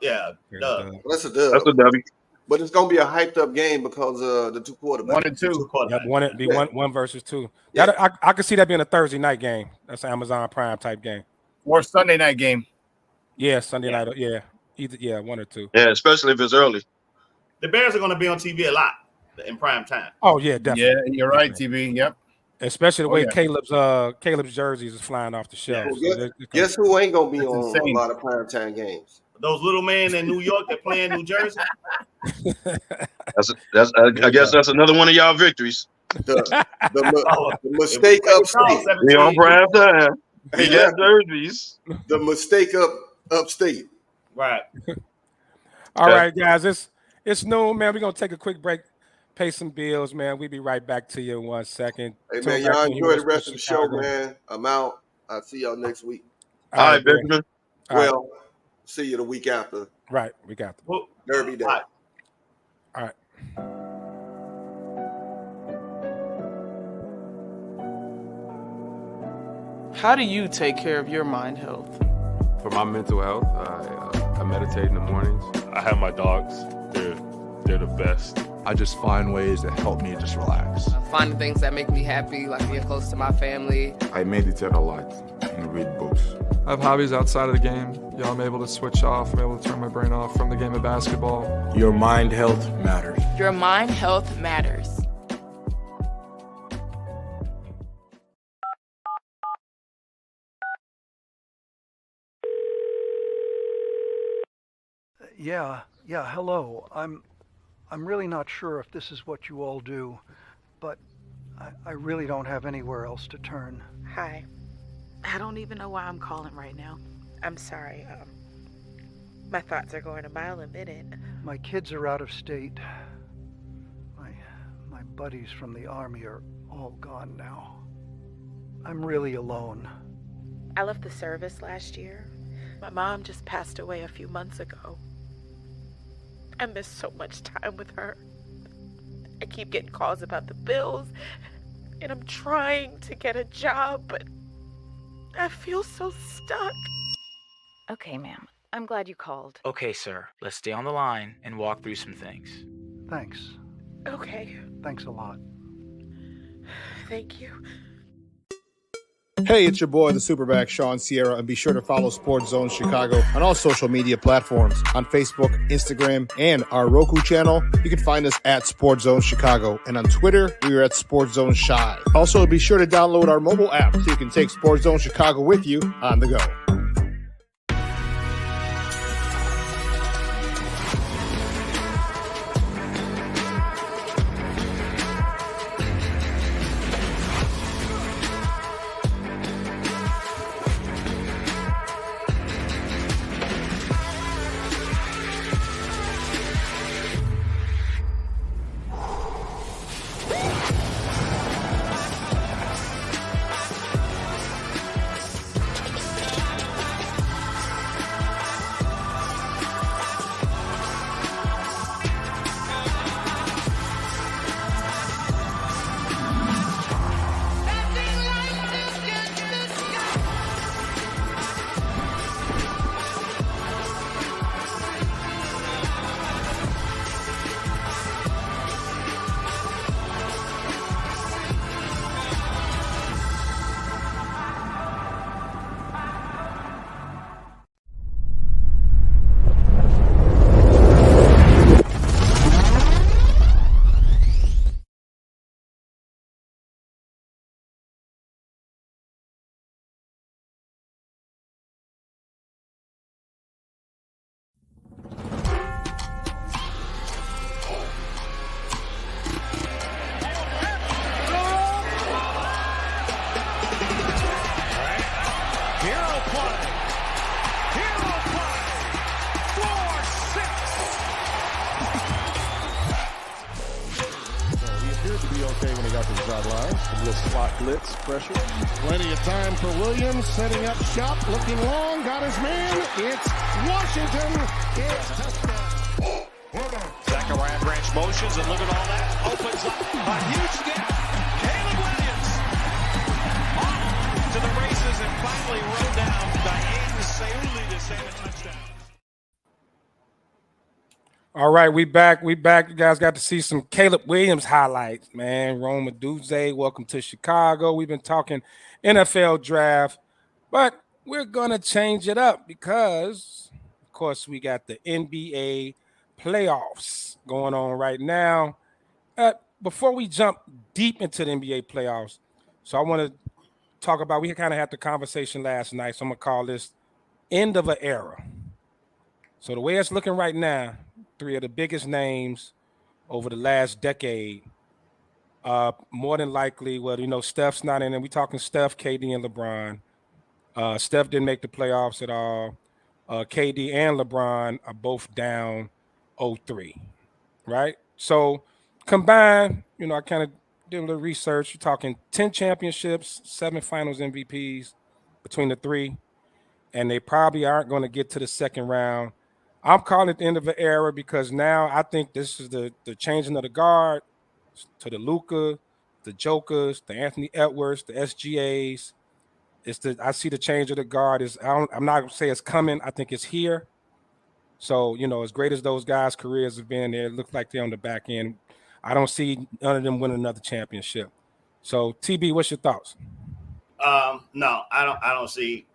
that's a dub. That's a W. But it's gonna be a hyped up game because the two quarterbacks. 1 and 2. One versus two. Yeah. I could see that being a Thursday night game. That's an Amazon Prime type game. Or Sunday night game. Yeah, Sunday night. Yeah, either 1 or 2. Yeah, especially if it's early. The Bears are going to be on TV a lot in prime time. Oh yeah, definitely. Yeah, you're right, TB. Yep. Especially the way Caleb's jerseys is flying off the shelf. Guess who ain't gonna be on a lot of primetime games? Those little men in New York that play in New Jersey. I guess that's another one of y'all victories. The mistake upstate. We on prime time. We got jerseys. The mistake upstate. Right. All right, guys. It's noon, man. We're gonna take a quick break, pay some bills, man. We'll be right back to you in 1 second. Hey man, y'all enjoy the rest of the show, man. I'm out. I'll see y'all next week. All right, bro. Benjamin. All right. Well, see you the week after Right, we got them. Well, Derby Day. all right. All right. How do you take care of your mind health? For my mental health, I meditate in the mornings. I have my dogs. They're the best. I just find ways that help me just relax. Finding things that make me happy, like being close to my family. I meditate a lot and read books. I have hobbies outside of the game. I'm able to switch off. I'm able to turn my brain off from the game of basketball. Your mind health matters. Your mind health matters. Yeah, hello. I'm really not sure if this is what you all do, but I really don't have anywhere else to turn. Hi. I don't even know why I'm calling right now. I'm sorry. My thoughts are going a mile a minute. My kids are out of state. My buddies from the army are all gone now. I'm really alone. I left the service last year. My mom just passed away a few months ago. I miss so much time with her. I keep getting calls about the bills, and I'm trying to get a job, but I feel so stuck. Okay, ma'am. I'm glad you called. Okay, sir. Let's stay on the line and walk through some things. Thanks. Okay. Thanks a lot. Thank you. Hey, it's your boy, the Superback, Sean Sierra, and be sure to follow Sports Zone Chicago on all social media platforms on Facebook, Instagram, and our Roku channel. You can find us at Sports Zone Chicago, and on Twitter, we are at Sports Zone Chi. Also, be sure to download our mobile app so you can take Sports Zone Chicago with you on the go. Blitz pressure. Plenty of time for Williams, setting up shop, looking long, got his man. It's Washington. It's touchdown. Zachariah Branch motions, and look at all that. Opens up a huge gap. Caleb Williams off to the races and finally run down Diane Sayuli to save a touchdown. All right, we back. You guys got to see some Caleb Williams highlights, man. Rome Aduze, welcome to Chicago. We've been talking NFL draft, but we're going to change it up because, of course, we got the NBA playoffs going on right now. Before we jump deep into the NBA playoffs, so I want to talk about, we kind of had the conversation last night, so I'm going to call this end of an era. So the way it's looking right now, three of the biggest names over the last decade, more than likely, well, Steph's not in it. We're talking Steph, KD, and LeBron. Steph didn't make the playoffs at all. KD and LeBron are both down 0-3, right? So combined, I kind of did a little research. You're talking 10 championships, 7 finals MVPs, between the three, and they probably aren't going to get to the second round. I'm calling it the end of an era because now I think this is the changing of the guard to the Luka, the Jokers, the Anthony Edwards, the SGAs. I see the change of the guard I'm not going to say it's coming. I think it's here. So, as great as those guys' careers have been, it looks like they're on the back end. I don't see none of them winning another championship. So, TB, what's your thoughts? No, I don't see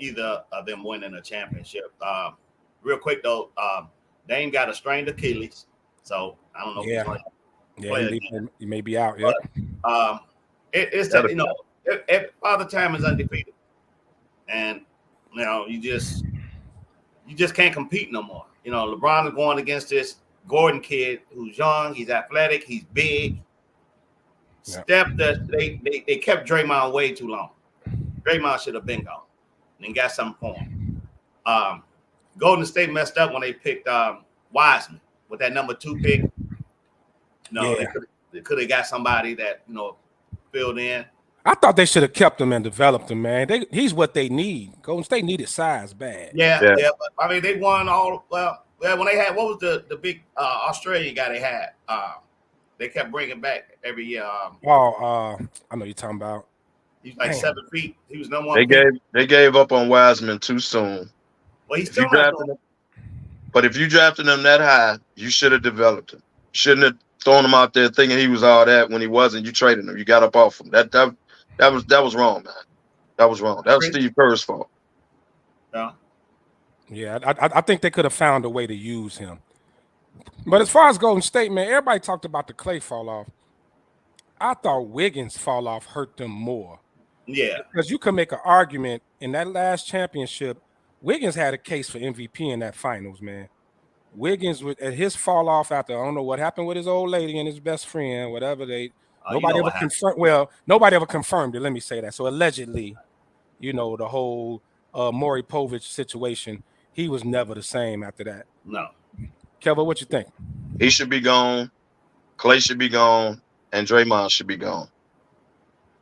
either of them winning a championship. Real quick though, Dame got a strained Achilles, so I don't know. Yeah, if he's play he may be out. Yeah, it's that if Father Time is undefeated, and you just can't compete no more. LeBron is going against this Gordon kid who's young, he's athletic, he's big. Steph, they kept Draymond way too long. Draymond should have been gone and got something for him. Golden State messed up when they picked Wiseman with that number 2 pick. They could have got somebody that filled in. I thought they should have kept him and developed him, man. He's what they need. Golden State needed size bad. Yeah. But, I mean, they won all. Well, when they had, what was the big Australian guy they had? They kept bringing back every year. I know you're talking about. He's like 7 feet. He was number 1. They gave up on Wiseman too soon. Well, he's still not him. But if you drafted him that high, you should have developed him. Shouldn't have thrown him out there thinking he was all that when he wasn't. You traded him. You got up off him. That was wrong, man. That was wrong. That was Steve Kerr's fault. Yeah, I think they could have found a way to use him. But as far as Golden State, man, everybody talked about the Clay fall off. I thought Wiggins fall off hurt them more. Yeah. Because you could make an argument in that last championship, Wiggins had a case for MVP in that finals, man. Wiggins, at his fall off after, I don't know what happened with his old lady and his best friend, whatever nobody ever confirmed. Well, nobody ever confirmed it. Let me say that. So allegedly, the whole Maury Povich situation, he was never the same after that. No. Kevin, what you think? He should be gone. Clay should be gone, and Draymond should be gone.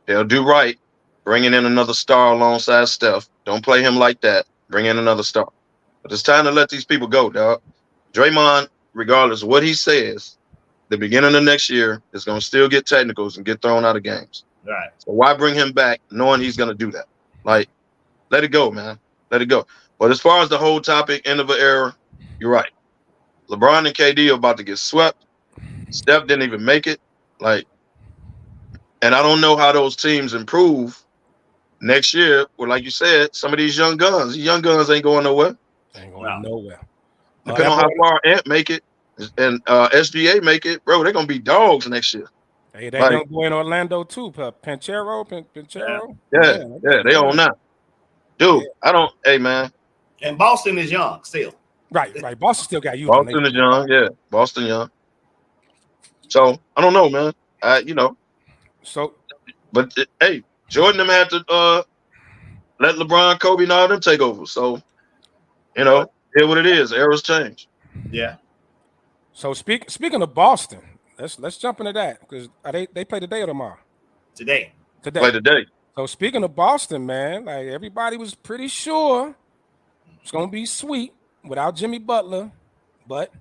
They'll do right, bringing in another star alongside Steph. Don't play him like that. Bring in another star. But it's time to let these people go, dog. Draymond, regardless of what he says, the beginning of next year is going to still get technicals and get thrown out of games. Right. So why bring him back knowing he's going to do that? Like, let it go, man. Let it go. But as far as the whole topic, end of an era, you're right. LeBron and KD are about to get swept. Steph didn't even make it. And I don't know how those teams improve next year. Well, like you said, some of these young guns ain't going nowhere. Ain't going nowhere. Depending on how far Ant make it and SGA make it, bro, they're gonna be dogs next year. Hey, that young boy in Orlando too, Pinchero. Yeah, they on that. Dude, hey man. And Boston is young still. Right. Boston still got you. Boston is young, yeah. Boston young. So I don't know, man. So, but hey, Jordan them had to let LeBron, Kobe, and all them take over. So, hear what it is. Eras change. Yeah. So speaking of Boston, let's jump into that because they play today or tomorrow? Today. Play today. So speaking of Boston, man, like everybody was pretty sure it's gonna be sweet without Jimmy Butler, but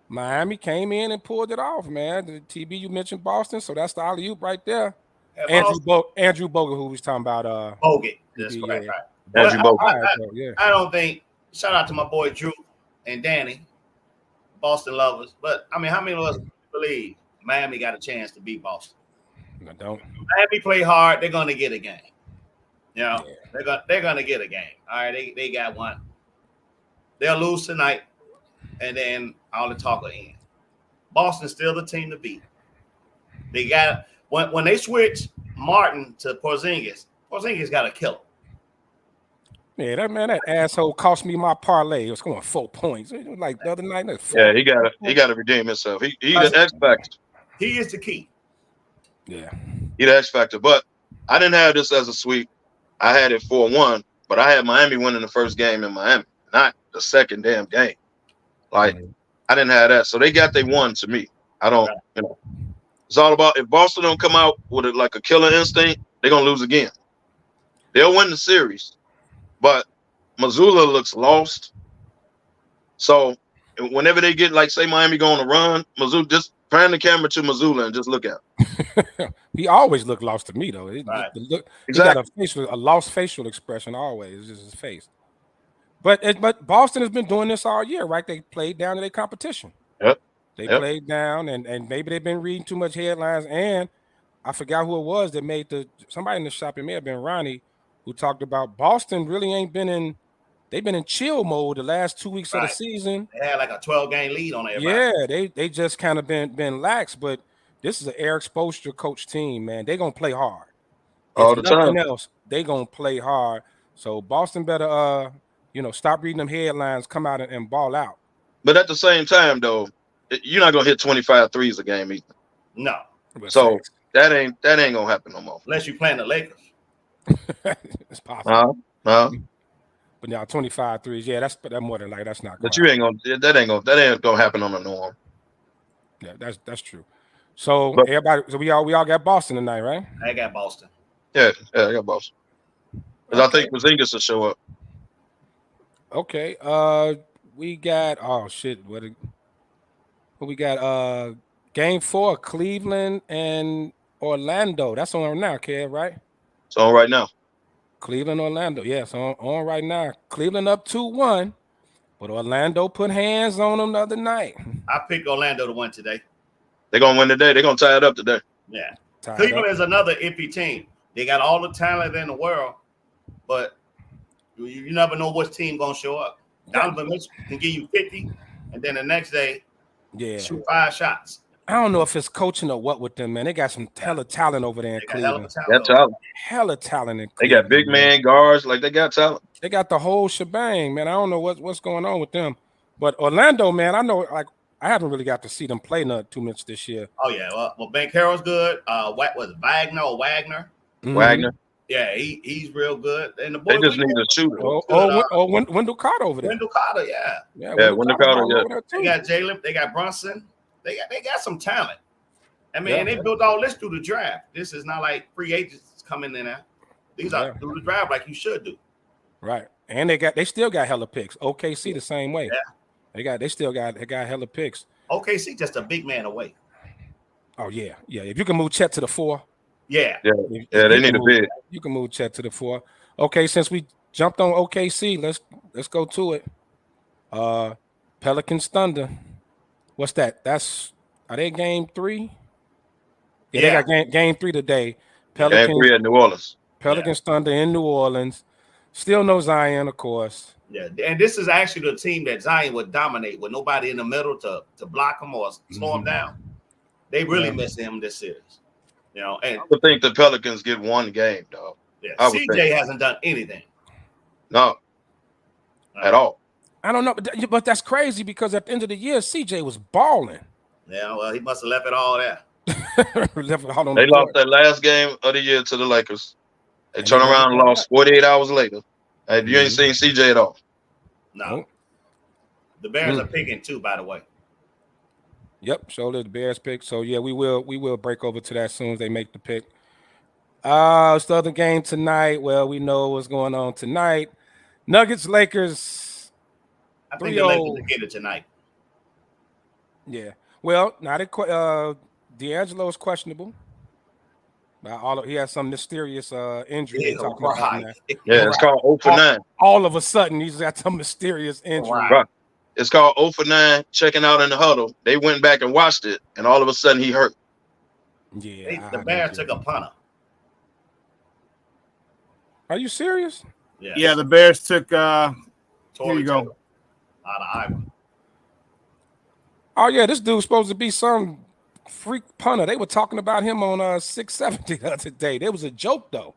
Miami came in and pulled it off, man. The TB, you mentioned Boston, so that's the alley-oop right there. Andrew Bogut, who was talking about Bogut. That's right. Andrew Bogut. I don't think. Shout out to my boy Drew and Danny, Boston lovers. But I mean, how many of us believe Miami got a chance to beat Boston? I don't. Miami play hard. They're gonna get a game. They're gonna get a game. All right, they got one. They'll lose tonight, and then all the talk will end. Boston's still the team to beat. They got when they switch Martin to Porzingis got to kill him. Yeah, that asshole cost me my parlay. It was going 4 points. Like the other night. Yeah, he got to redeem himself. He's the X factor. He is the key. Yeah, he's the X factor. But I didn't have this as a sweep. I had it 4-1, but I had Miami winning the first game in Miami, not the second damn game. I didn't have that, so they got they won to me. I don't, It's all about if Boston don't come out with a killer instinct, they're gonna lose again. They'll win the series, but Missoula looks lost. So whenever they get, like, say Miami going to run, Missoula, just pan the camera to Missoula and just look at him. He always looked lost to me, though. Right. He got a lost facial expression always. It's just his face. But Boston has been doing this all year, right? They played down to their competition. Yep. They played down, and maybe they've been reading too much headlines. And I forgot who it was that made somebody in the shop. It may have been Ronnie, who talked about Boston really ain't been in. They've been in chill mode the last 2 weeks of the season. They had like a 12-game lead on everybody. Yeah, they just kind of been lax. But this is an Eric Spoelstra coach team, man. They're gonna play hard. All the time. Nothing else, they gonna play hard. So Boston better stop reading them headlines, come out and ball out. But at the same time, though, you're not gonna hit 25 threes a game either. No. So that ain't gonna happen no more. Unless you playing the Lakers. It's possible. But now 25 threes, yeah, that's more than like that's not. But you ain't gonna happen on the norm. Yeah, that's true. So we all got Boston tonight, right? I got Boston. Yeah, I got Boston. Because I think Porzingis will show up. Okay. We got what we got? Game 4, Cleveland and Orlando. That's on now, Kev, right? It's on right now. Cleveland, Orlando. Yes, on right now. Cleveland up 2-1, but Orlando put hands on them the other night. I picked Orlando to win today. They're gonna win today. They're gonna tie it up today. Yeah. Cleveland is another iffy team. They got all the talent in the world, but you never know which team gonna show up. Donovan Mitchell can give you 50, and then the next day, shoot 5 shots. I don't know if it's coaching or what with them, man. They got some hella talent over there in Cleveland. Hella talent in Cleveland. They got big man guards, like they got talent. They got the whole shebang, man. I don't know what's going on with them. But Orlando, man, I know, like, I haven't really got to see them play too much this year. Oh, yeah. Well, Ben Carroll's good. What was it, Wagner? Mm-hmm. Wagner. Yeah, he's real good. And the boy, they just need a shooter. Wendell Carter over there. Wendell Carter, yeah. Wendell Carter, yeah. They got Jalen. They got Brunson. They got some talent. I mean, they built all this through the draft. This is not like free agents coming in there. These are through the draft like you should do. Right. And they still got hella picks. OKC the same way. Yeah. They got hella picks. OKC just a big man away. Oh yeah. If you can move Chet to the 4. Yeah. They need a big. You can move Chet to the 4. Okay, since we jumped on OKC, let's go to it. Pelicans Thunder. What's that? Are they game 3? Yeah, they got game 3 today. Pelicans, game 3 at New Orleans. Pelicans Thunder in New Orleans. Still no Zion, of course. Yeah, and this is actually the team that Zion would dominate with nobody in the middle to block him or slow him down. They really miss him this series. And I would think the Pelicans get one game, dog. Yeah, CJ hasn't done anything. No, at all. I don't know, but that's crazy because at the end of the year, CJ was balling. Yeah, well, he must have left it all there. They lost that last game of the year to the Lakers. They turned around and lost 48 hours later. And you ain't seen CJ at all. No. The Bears are picking too, by the way. Yep, the Bears pick. So yeah, we will break over to that as soon as they make the pick. It's the other game tonight. Well, we know what's going on tonight. Nuggets, Lakers. I think the Lakers will get it tonight. Yeah. Well, now D'Angelo's questionable. He has some mysterious injury. Yeah, it's called 0 for 9. All of a sudden, he's got some mysterious injury. Right. It's called 0 for 9, checking out in the huddle. They went back and watched it, and all of a sudden he hurt. Yeah. The Bears took a punter. Are you serious? Yeah, the Bears took here you go. Out of Iowa. Oh, yeah, this dude's supposed to be some freak punter. They were talking about him on 670 the other day. It was a joke, though.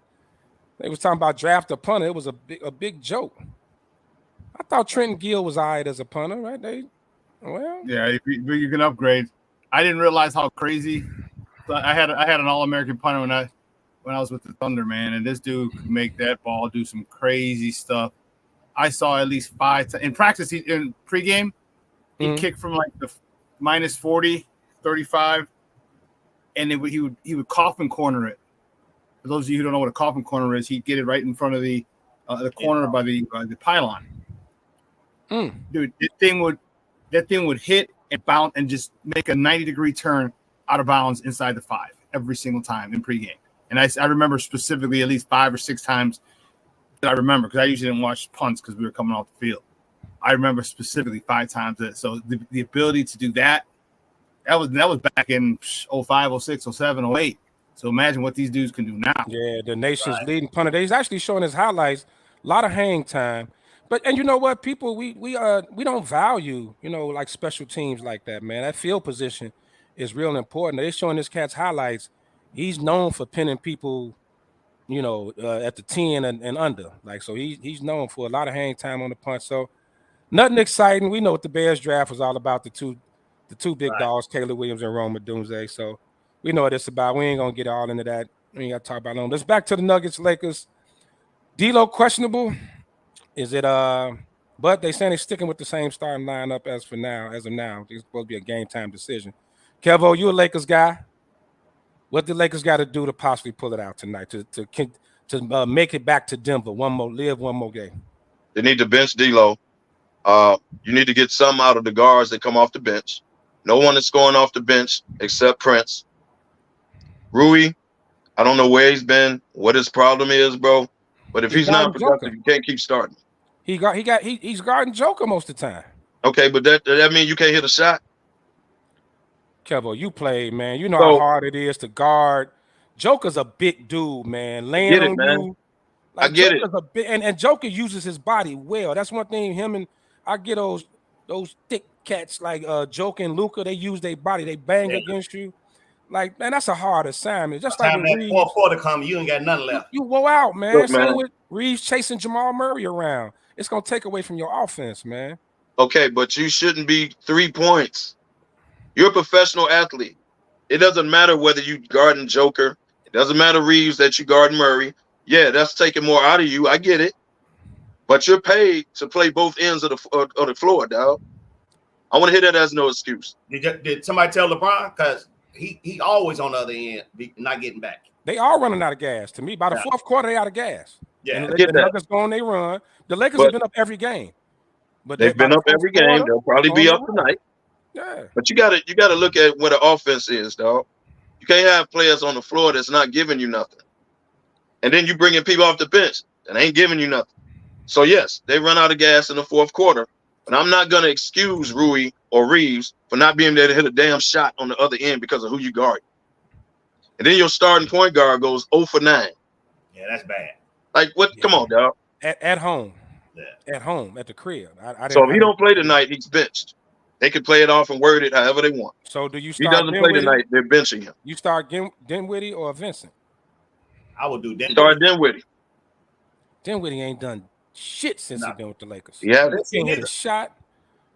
They was talking about draft a punter. It was a big joke. I thought Trenton Gill was all right as a punter, right? Yeah, if you can upgrade. I didn't realize how crazy. I had an All-American punter when I was with the Thunder, man, and this dude could make that ball do some crazy stuff. I saw at least 5 in practice. In pregame, he kicked from like the minus 40, 35, and he would cough and corner it. For those of you who don't know what a coffin corner is, he'd get it right in front of the corner by the pylon. Dude, that thing would hit and bounce and just make a 90-degree turn out of bounds inside the 5 every single time in pregame. And I remember specifically at least 5 or 6 times that I remember, because I usually didn't watch punts because we were coming off the field. I remember specifically 5 times that. So the ability to do that was back in 05, 06, 07, 08. So imagine what these dudes can do now. Yeah, the nation's leading punter. He's actually showing his highlights, a lot of hang time. And you know what, people, we don't value, like special teams like that, man. That field position is real important. They're showing this cat's highlights. He's known for pinning people, at the 10 and under. Like, so he's known for a lot of hang time on the punt. So nothing exciting. We know what the Bears draft was all about, the two big dogs, Caleb Williams and Rome Odunze. So we know what it's about. We ain't gonna get all into that. We ain't gotta talk about it. Let's back to the Nuggets, Lakers. D'Lo questionable. Is it but they saying they're sticking with the same starting lineup as of now. It's supposed to be a game time decision. Kevo, you a Lakers guy. What the Lakers got to do to possibly pull it out tonight to make it back to Denver? One more game. They need to bench D'Lo. You need to get some out of the guards that come off the bench. No one is scoring off the bench except Prince. Rui, I don't know where he's been, what his problem is, bro. But if he's not productive, you can't keep starting. He's guarding Joker most of the time. Okay, but that means you can't hit a shot. Kevo, you played, man. You know how hard it is to guard. Joker's a big dude, man. Laying on you. Like, I get Joker's it. And Joker uses his body well. That's one thing. Him and I get those thick cats like Joker and Luka. They use their body. They bang against you. Like, man, that's a hard assignment. Just like with Reeves, fourth quarter come, you ain't got nothing left. You woe out, man. Look, man. Same with Reeves chasing Jamal Murray around. It's gonna take away from your offense, man. Okay, but you shouldn't be 3 points. You're a professional athlete. It doesn't matter whether you guarding Joker. It doesn't matter Reeves that you guard Murray. Yeah, that's taking more out of you. I get it. But you're paid to play both ends of the floor, dog. I want to hear that as no excuse. Did somebody tell LeBron? Because he always on the other end, not getting back. They are running out of gas. To me, by the fourth quarter, they out of gas. Yeah, and the Nuggets go on they run. The Lakers have been up every game. But they've been up every game. They'll probably be up tonight. Yeah. But you gotta look at what the offense is, dog. You can't have players on the floor that's not giving you nothing. And then you bring in people off the bench that ain't giving you nothing. So yes, they run out of gas in the fourth quarter. But I'm not gonna excuse Rui or Reeves for not being able to hit a damn shot on the other end because of who you guard. And then your starting point guard goes 0 for 9. Yeah, that's bad. Like what? Yeah. Come on, dog. At home. Yeah. At home, at the crib. So if he don't play tonight, he's benched. They can play it off and word it however they want. So do you start? He doesn't play tonight. They're benching him. You start Dinwiddie or Vincent? I would do Dinwiddie. Start Dinwiddie. Dinwiddie ain't done shit since he's been with the Lakers. Yeah, he ain't hit a shot.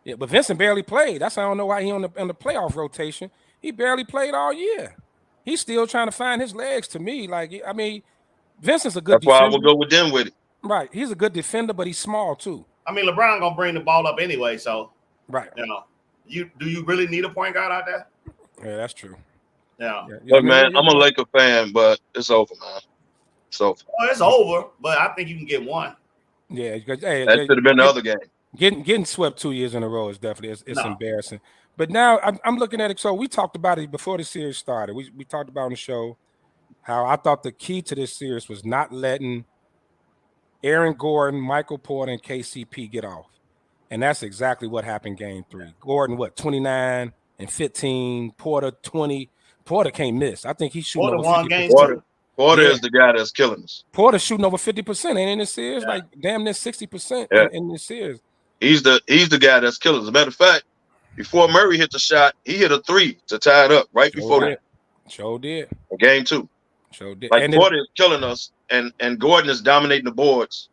Yeah, but Vincent barely played. That's why I don't know why he on the playoff rotation. He barely played all year. He's still trying to find his legs. To me, like I mean, Vincent's a good. That's why I will go with Dinwiddie. Right, he's a good defender, but he's small too. I mean, LeBron gonna bring the ball up anyway, so right. Do you really need a point guard out there? Yeah, that's true. Yeah. Look, man, I'm a Laker fan, but it's over, man. It's over. Well, it's over, but I think you can get one. Yeah, that should have been the other game. Getting swept 2 years in a row is definitely it's embarrassing. But now I'm looking at it. So we talked about it before the series started. We talked about on the show how I thought the key to this series was not letting Aaron Gordon, Michael Porter, and KCP get off. And that's exactly what happened game 3. Gordon, 29 and 15, Porter 20. Porter can't miss. I think he's shooting over 50%. Porter is the guy that's killing us. Porter shooting over 50%, ain't in this series, like damn near 60% in this series. He's the guy that's killing us. As a matter of fact, before Murray hit the shot, he hit a 3 to tie it up right before that. Sure did. In game 2. Sure did. Like Porter is killing us, and Gordon is dominating the boards.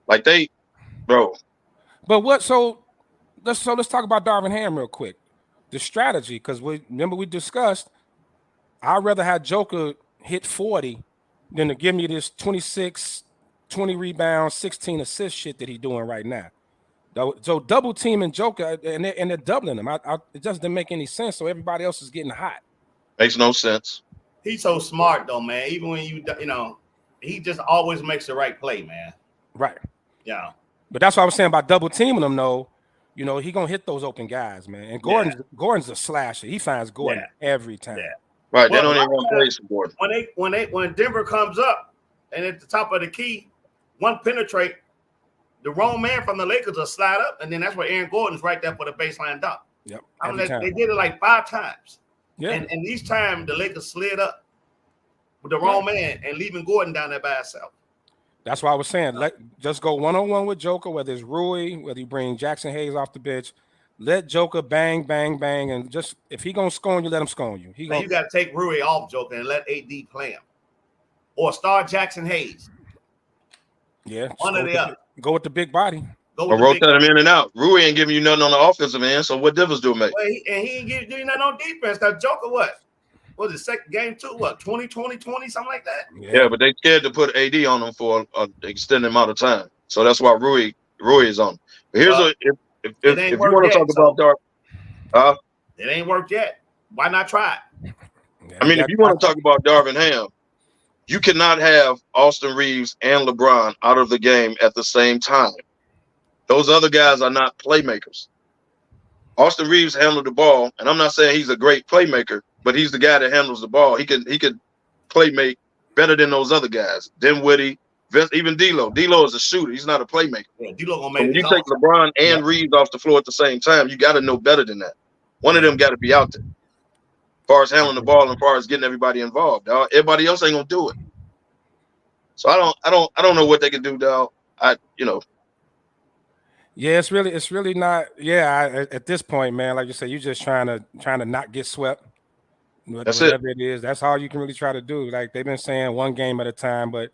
Like bro. But let's talk about Darvin Ham real quick. The strategy, because remember we discussed, I'd rather have Joker hit 40 than to give me this 26, 20 rebounds, 16 assist shit that he's doing right now. So double teaming Joker and they're doubling him. It just doesn't make any sense. So everybody else is getting hot. Makes no sense. He's so smart though, man. Even when you know, he just always makes the right play, man. Right. Yeah. But that's what I was saying about double teaming him, though. You know, he gonna hit those open guys, man. And Gordon's a slasher. He finds Gordon every time. Yeah. Right. Well, they don't even run plays for Gordon. When Denver comes up and at the top of the key, one penetrate, the wrong man from the Lakers will slide up, and then that's where Aaron Gordon's right there for the baseline dunk. Yep. I mean, they did it like 5 times. Yeah. And each time the Lakers slid up with the wrong man and leaving Gordon down there by himself. That's why I was saying, just go one-on-one with Joker, whether it's Rui, whether you bring Jackson Hayes off the bench. Let Joker bang, bang, bang, and just if he gonna score you, let him score you. You got to take Rui off Joker and let AD play him, or start Jackson Hayes. Yeah, one or the other. Go with the big body. Or rotate him in and out. Rui ain't giving you nothing on the offensive end, so what difference do it make? Well, he ain't giving you nothing on defense. That Joker, what was it? Second game 2, what 20, something like that. Yeah, but they scared to put AD on them for an extended amount of time, so that's why Rui is on. But here's if you want to talk about Dark, it ain't worked yet. Why not try it? I mean, if you want to talk about Darvin Ham, you cannot have Austin Reeves and LeBron out of the game at the same time. Those other guys are not playmakers. Austin Reeves handled the ball, and I'm not saying he's a great playmaker, but he's the guy that handles the ball. He could play make better than those other guys. Dinwiddie, even D'Lo. D'Lo is a shooter. He's not a playmaker. Yeah, D'Lo gonna So make when you take LeBron and Reeves off the floor at the same time, you got to know better than that. One of them got to be out there. As far as handling the ball and as far as getting everybody involved, dog. Everybody else ain't gonna do it. So I don't know what they can do, dog. Yeah, it's really not. Yeah, at this point, man, like you said, you're just trying to not get swept. Whatever it is, that's all you can really try to do. Like they've been saying, one game at a time, but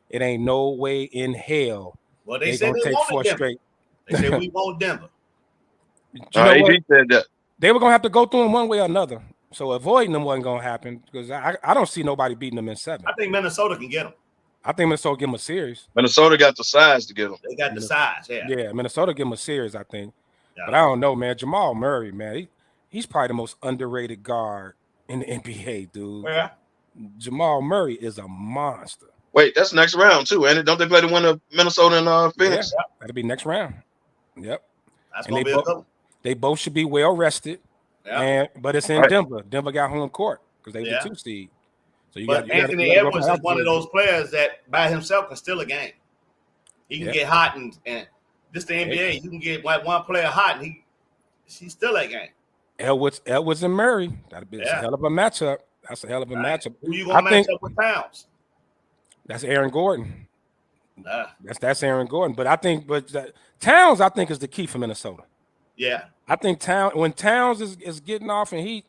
it ain't no way in hell. Well, they said they wanted Denver. Straight. They said we want Denver. AD said that they were gonna have to go through them one way or another. So avoiding them wasn't gonna happen because I don't see nobody beating them in 7. I think Minnesota can get them. I think Minnesota give them a series. Minnesota got the size to get them. They got the size, yeah. Yeah, Minnesota give them a series, I think. Yeah. But I don't know, man. Jamal Murray, man, he's probably the most underrated guard in the NBA, dude. Yeah. Jamal Murray is a monster. Wait, that's next round too, ain't it? Don't they play the winner of Minnesota and Phoenix? Yeah, that'll be next round. Yep. That's gonna be a couple. They both should be well rested. Yeah. But it's in Denver. Denver got home court because they were the 2 seed. So Anthony Edwards is one of those players that by himself can steal a game. He can get hot and this the NBA. You can get like one player hot and he's still that game. Edwards and Murray. That'd be a hell of a matchup. That's a hell of a matchup. Who you gonna match up with Towns? That's Aaron Gordon. That's Aaron Gordon. But I think Towns, I think, is the key for Minnesota. Yeah. I think when Towns is getting off and he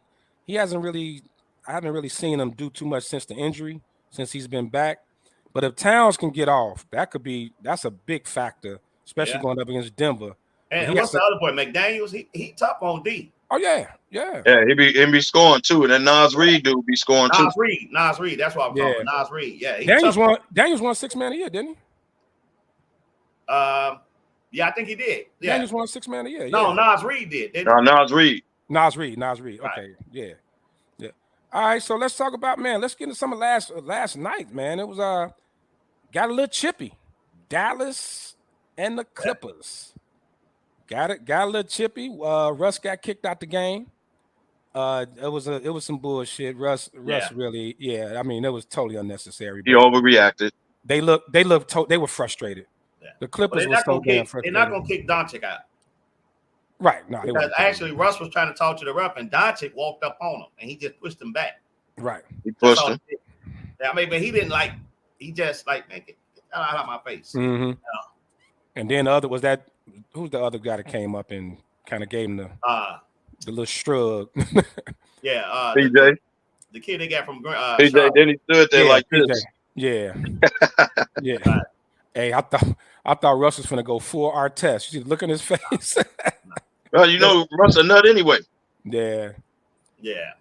hasn't really, I haven't really seen him do too much since the injury, since he's been back. But if Towns can get off, that's a big factor, especially going up against Denver. And what's the other boy, McDaniels? He tough on D. Oh yeah. Yeah, he be scoring too, and then Nas Reed dude be scoring too. Nas Reed, that's what I'm talking about. Nas Reed, yeah. Daniels won 6 man a year, didn't he? Yeah, I think he did. Yeah. Daniels won 6 man a year. No, Nas Reed did. Nas Reed. Nas Reed. Okay, right. Yeah. All right, so let's talk about, man. Let's get into some of last night, man. It was got a little chippy. Dallas and the Clippers. Got a little chippy. Russ got kicked out the game. It was some bullshit. Russ really, I mean, it was totally unnecessary. He overreacted. They were frustrated. Yeah. The Clippers were so damn frustrated. They're not gonna kick Doncic out. Right. No, because actually Russ was trying to talk to the ref and Doncic walked up on him and he just pushed him back. Right. He pushed him. I mean, but he didn't he just man, get out of my face. Mm-hmm. You know? And then who's the other guy that came up and kind of gave him the little shrug? PJ. The kid they got from PJ, Charlotte. then he stood there like PJ. this. Yeah. Yeah. Right. Hey, I thought Russ was gonna go full Artest. You look in his face. Well, you know, Russ a nut anyway. Yeah. Yeah.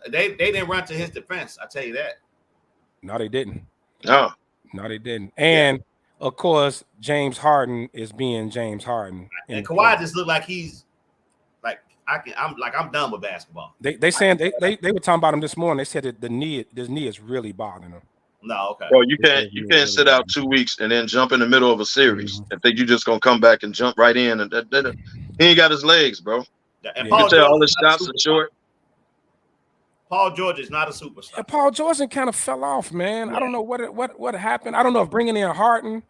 They didn't run to his defense. I tell you that. No, they didn't. No, they didn't. And of course, James Harden is being James Harden. And Kawhi just looked like he's I'm done with basketball. They saying they were talking about him this morning. They said that this knee is really bothering him. No, okay. Bro, you can't sit out 2 weeks and then jump in the middle of a series and think you just gonna come back and jump right in. And he ain't got his legs, bro. And you can tell all his shots are short. Paul George is not a superstar. Yeah, Paul George kind of fell off, man. Yeah. I don't know what happened. I don't know if bringing in Harden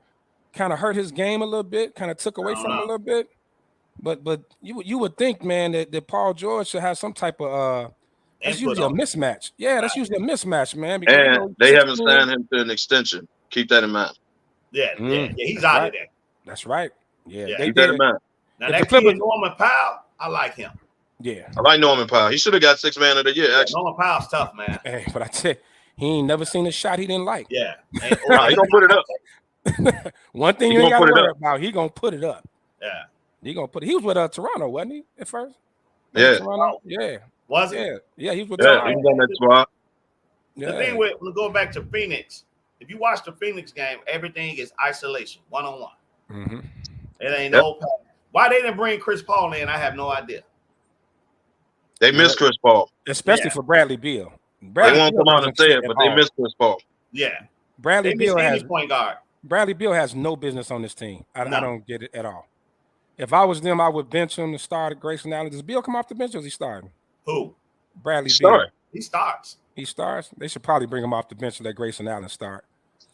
kind of hurt his game a little bit, kind of took away from him a little bit. But you would think, man, that Paul George should have some type of that's usually a mismatch. Yeah, that's usually a mismatch, man. Because, and they haven't signed him to an extension. Keep that in mind. Yeah, he's out of there. That's right. Yeah. Keep that in mind. Now that kid Norman Powell, I like him. Yeah, I like Norman Powell. He should have got 6th man of the year. Actually, Norman Powell's tough, man. Hey, but I tell you, he ain't never seen a shot he didn't like. Yeah, he gonna put it up. One thing you ain't got to worry about, he gonna put it up. Yeah, he gonna put it. He was with Toronto, wasn't he? At first. Yeah. Toronto. Yeah. Was he? Yeah. He was with Toronto. He was on that squad. The thing with going back to Phoenix, if you watch the Phoenix game, everything is isolation, 1-on-1. Mm-hmm. It ain't no pass. Why they didn't bring Chris Paul in? I have no idea. They miss Chris Paul, especially for Bradley Beal. They won't come out and say it, but they miss Chris Paul. Yeah, Bradley Beal has point guard. Bradley Beal has no business on this team. I don't get it at all. If I was them, I would bench him to start Grayson Allen. Does Beal come off the bench or is he starting? Who? Bradley Beal. He starts. He starts. They should probably bring him off the bench and let Grayson Allen start.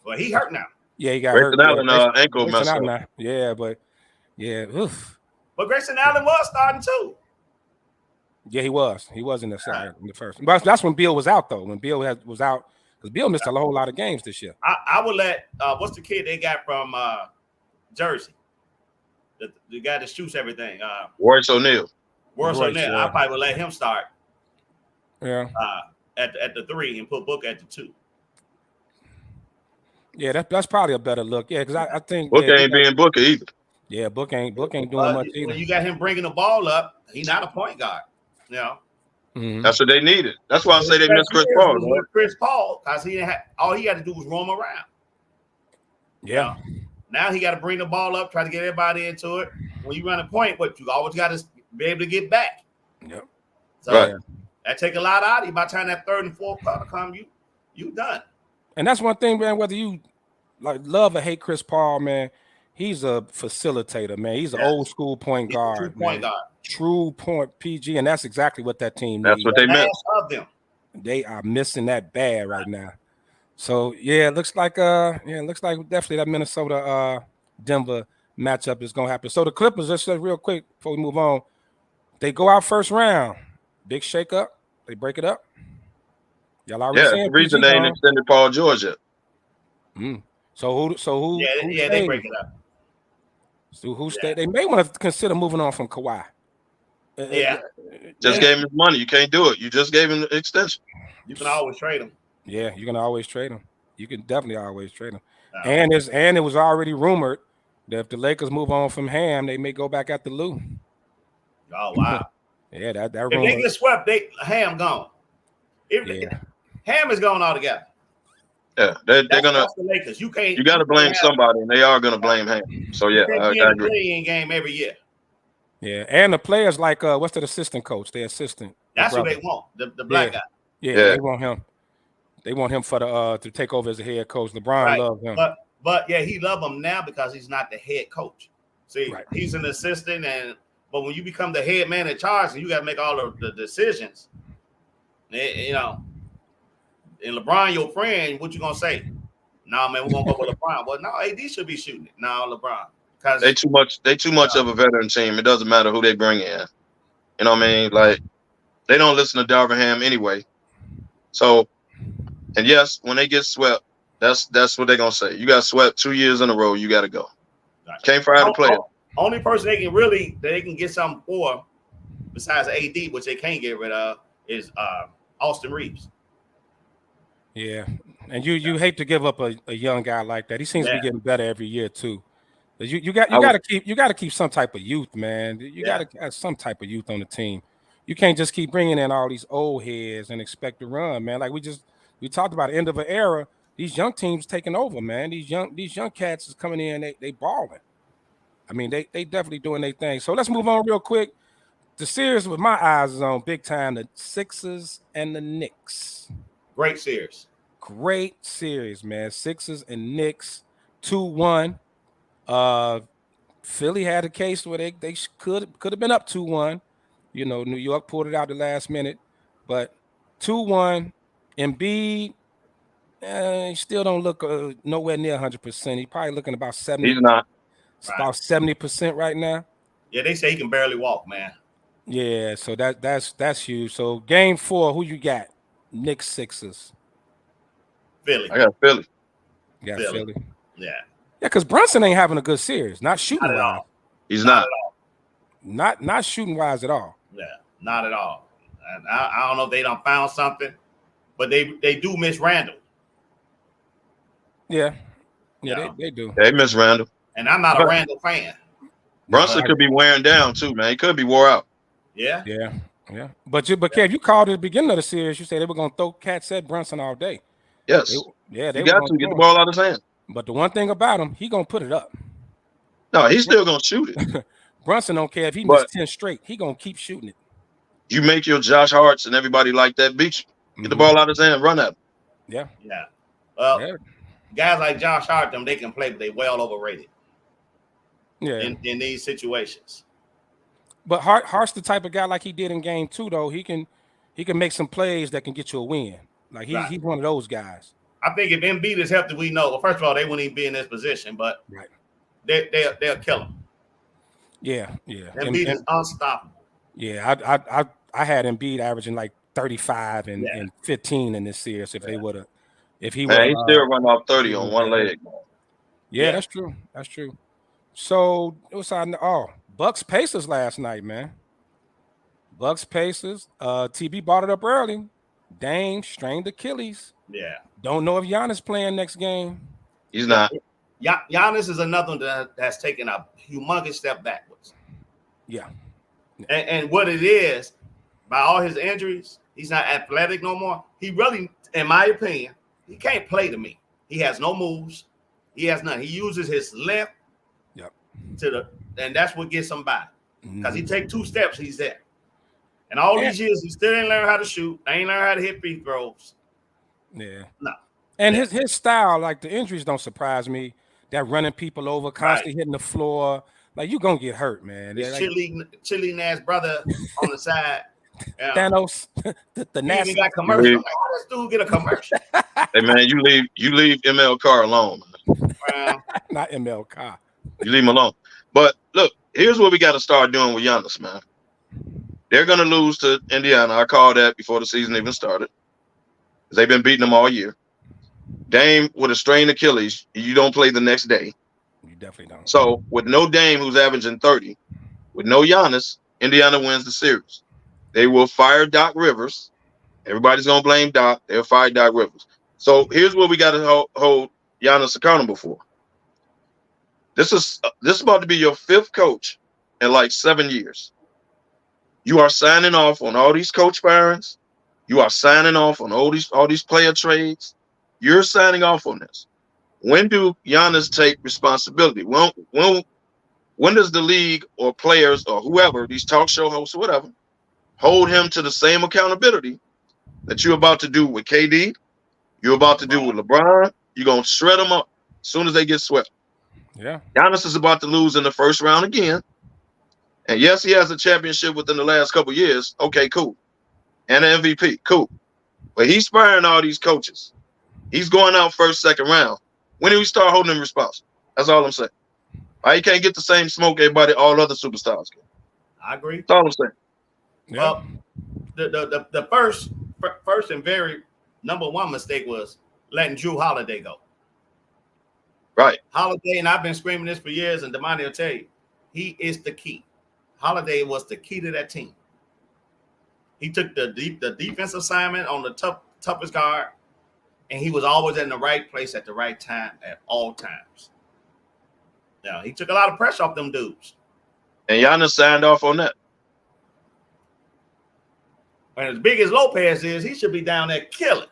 Well, he hurt now. Yeah, he got Grayson hurt. Allen ankle messed up. Yeah, but oof. But Grayson Allen was starting too. Yeah, he was. He was in the second, in the first. But that's when Beal was out, though. When Beal was out, because Beal missed a whole lot of games this year. I would let what's the kid they got from Jersey? The guy that shoots everything. Royce O'Neal. I probably would let him start. Yeah. At the 3 and put Book at the 2. Yeah, that's probably a better look. Yeah, because I think Book ain't being Booker either. Yeah, Book ain't doing much either. When you got him bringing the ball up, he's not a point guard. You know. Mm-hmm. That's what they needed. That's why I say they missed Chris Paul. Right? Chris Paul, because he didn't have all he had to do was roam around. Yeah. You know? Now he got to bring the ball up, try to get everybody into it. When you run a point, but you always got to be able to get back. Yep. So that take a lot out of you. By the time that 3rd and 4th quarter come, you done. And that's one thing, man. Whether you like love or hate Chris Paul, man, he's a facilitator, man. He's an old school point guard. True point PG, and that's exactly what that team needs. That's what they miss. They are missing that bad right now. So it looks like definitely that Minnesota Denver matchup is gonna happen. So the Clippers, just real quick before we move on, they go out first round. Big shake up. They break it up. Y'all already saying the reason they ain't extended Paul George yet. So who? Yeah, they break it up. So who stayed? They may want to consider moving on from Kawhi. Just gave him his money. You can't do it. You just gave him the extension. You can always trade him. Yeah, you can always trade him. You can definitely always trade him. And it was already rumored that if the Lakers move on from Ham, they may go back at the Lou. Oh wow. Yeah, that if they get swept, Ham gone. Ham is gone altogether. Yeah, they're gonna. The Lakers. You can't. You got to blame somebody, and they are gonna blame Ham. So yeah, I agree. Play-in game every year. Yeah, and the players like what's the assistant coach? Their assistant. That's who they want. The black guy. Yeah, they want him. They want him for the to take over as a head coach. LeBron loves him. But he love him now because he's not the head coach. See, he's an assistant, but when you become the head man in charge, and you got to make all of the decisions, you know. And LeBron, your friend, what you gonna say? Nah, man, we're gonna go with LeBron. Well, no, AD should be shooting it. No, LeBron. Because they too much of a veteran team. It doesn't matter who they bring in. You know what I mean? Like they don't listen to Darvin Ham anyway. So, and yes, when they get swept, that's what they're gonna say. You got swept 2 years in a row. You got to go. Can't fire the player. Only person they can get something for, besides AD, which they can't get rid of, is Austin Reeves. Yeah, and you hate to give up a young guy like that. He seems to be getting better every year too. You got to keep some type of youth, man. You got to have some type of youth on the team. You can't just keep bringing in all these old heads and expect to run, man. Like we talked about the end of an era. These young teams taking over, man. These young cats is coming in. They balling. I mean, they definitely doing their thing. So let's move on real quick the series with my eyes is on big time, the Sixers and the Knicks. Great series. Great series, man. Sixers and Knicks, 2-1. Philly had a case where they could have been up 2-1. You know, New York pulled it out the last minute, but 2-1. Embiid, he still don't look nowhere near 100%. He's probably looking about 70. He's not. About 70% right now. Yeah, they say he can barely walk, man. Yeah, so that's huge. So game 4, who you got? Knicks, Sixers. Philly. I got Philly. You got Philly. Yeah. Yeah, because Brunson ain't having a good series. Not shooting Not at wise. all. He's not. Not shooting wise at all. Yeah, not at all. And I don't know if they done found something, but they do miss Randall. Yeah. Yeah, they do. They miss Randall. And I'm not a Randall fan. Brunson could be wearing down too, man. He could be wore out. Yeah. Yeah. But Kev, you called at the beginning of the series. You said they were gonna throw cats at Brunson all day. Yes. They got to get the ball out of his hand. But the one thing about him, he gonna put it up. No, he's still gonna shoot it. Brunson don't care if he missed 10 straight. He gonna keep shooting it. You make your Josh Harts and everybody like that beat you. Get the ball out of his hand, run at him. Yeah. Well, guys like Josh Hart, they can play, but they well overrated. Yeah. In these situations. But Hart's the type of guy like he did in game 2, though. He can make some plays that can get you a win. Like he's one of those guys. I think if Embiid is healthy, we know. Well, first of all, they wouldn't even be in this position, but they'll kill him. Yeah. Embiid is unstoppable. Yeah, I had Embiid averaging like 35 and 15 in this series if he would have he still run off 30 on one leg. Yeah, that's true. That's true. So it was Bucks Pacers last night, man. Bucks Pacers. TB brought it up early. Dame strained Achilles. Yeah. Don't know if Giannis playing next game. He's not. Giannis is another one that has taken a humongous step backwards. Yeah. And what it is, by all his injuries, he's not athletic no more. He really, in my opinion, he can't play to me. He has no moves. He has none. He uses his left and that's what gets him by. Because he take 2 steps, he's there. And all these years, he still ain't learned how to shoot. Ain't learned how to hit free throws. Yeah. No. And his style, like the injuries don't surprise me. That running people over, constantly hitting the floor. Like, you going to get hurt, man. His chilling ass brother on the side. Yeah. Thanos, the nasty. He even got commercial. Like, how does this dude get a commercial? Hey, man, you leave ML Carr alone. Not ML Carr. You leave him alone. But look, here's what we got to start doing with Giannis, man. They're going to lose to Indiana. I called that before the season even started. Because they've been beating them all year. Dame with a strained Achilles, you don't play the next day. You definitely don't. So with no Dame, who's averaging 30, with no Giannis, Indiana wins the series. They will fire Doc Rivers. Everybody's going to blame Doc. They'll fire Doc Rivers. So here's what we got to hold Giannis accountable for. This is about to be your 5th coach in like 7 years. You are signing off on all these coach firings. You are signing off on all these player trades. You're signing off on this. When do Giannis take responsibility? When does the league or players or whoever, these talk show hosts or whatever, hold him to the same accountability that you're about to do with KD, you're about to do with LeBron? You're going to shred them up as soon as they get swept. Yeah. Giannis is about to lose in the first round again. And yes, he has a championship within the last couple of years. Okay, cool. And an MVP. Cool. But he's firing all these coaches. He's going out first, second round. When do we start holding him responsible? That's all I'm saying. Why he can't get the same smoke everybody, all other superstars get. I agree. That's all I'm saying. Yeah. Well, the first and very number one mistake was letting Drew Holiday go. Right. Holiday, and I've been screaming this for years, and Damani will tell you, he is the key. Holiday was the key to that team. He took the defense assignment on the toughest guard, and he was always in the right place at the right time at all times. Now, he took a lot of pressure off them dudes. And Giannis signed off on that. And as big as Lopez is, he should be down there killing.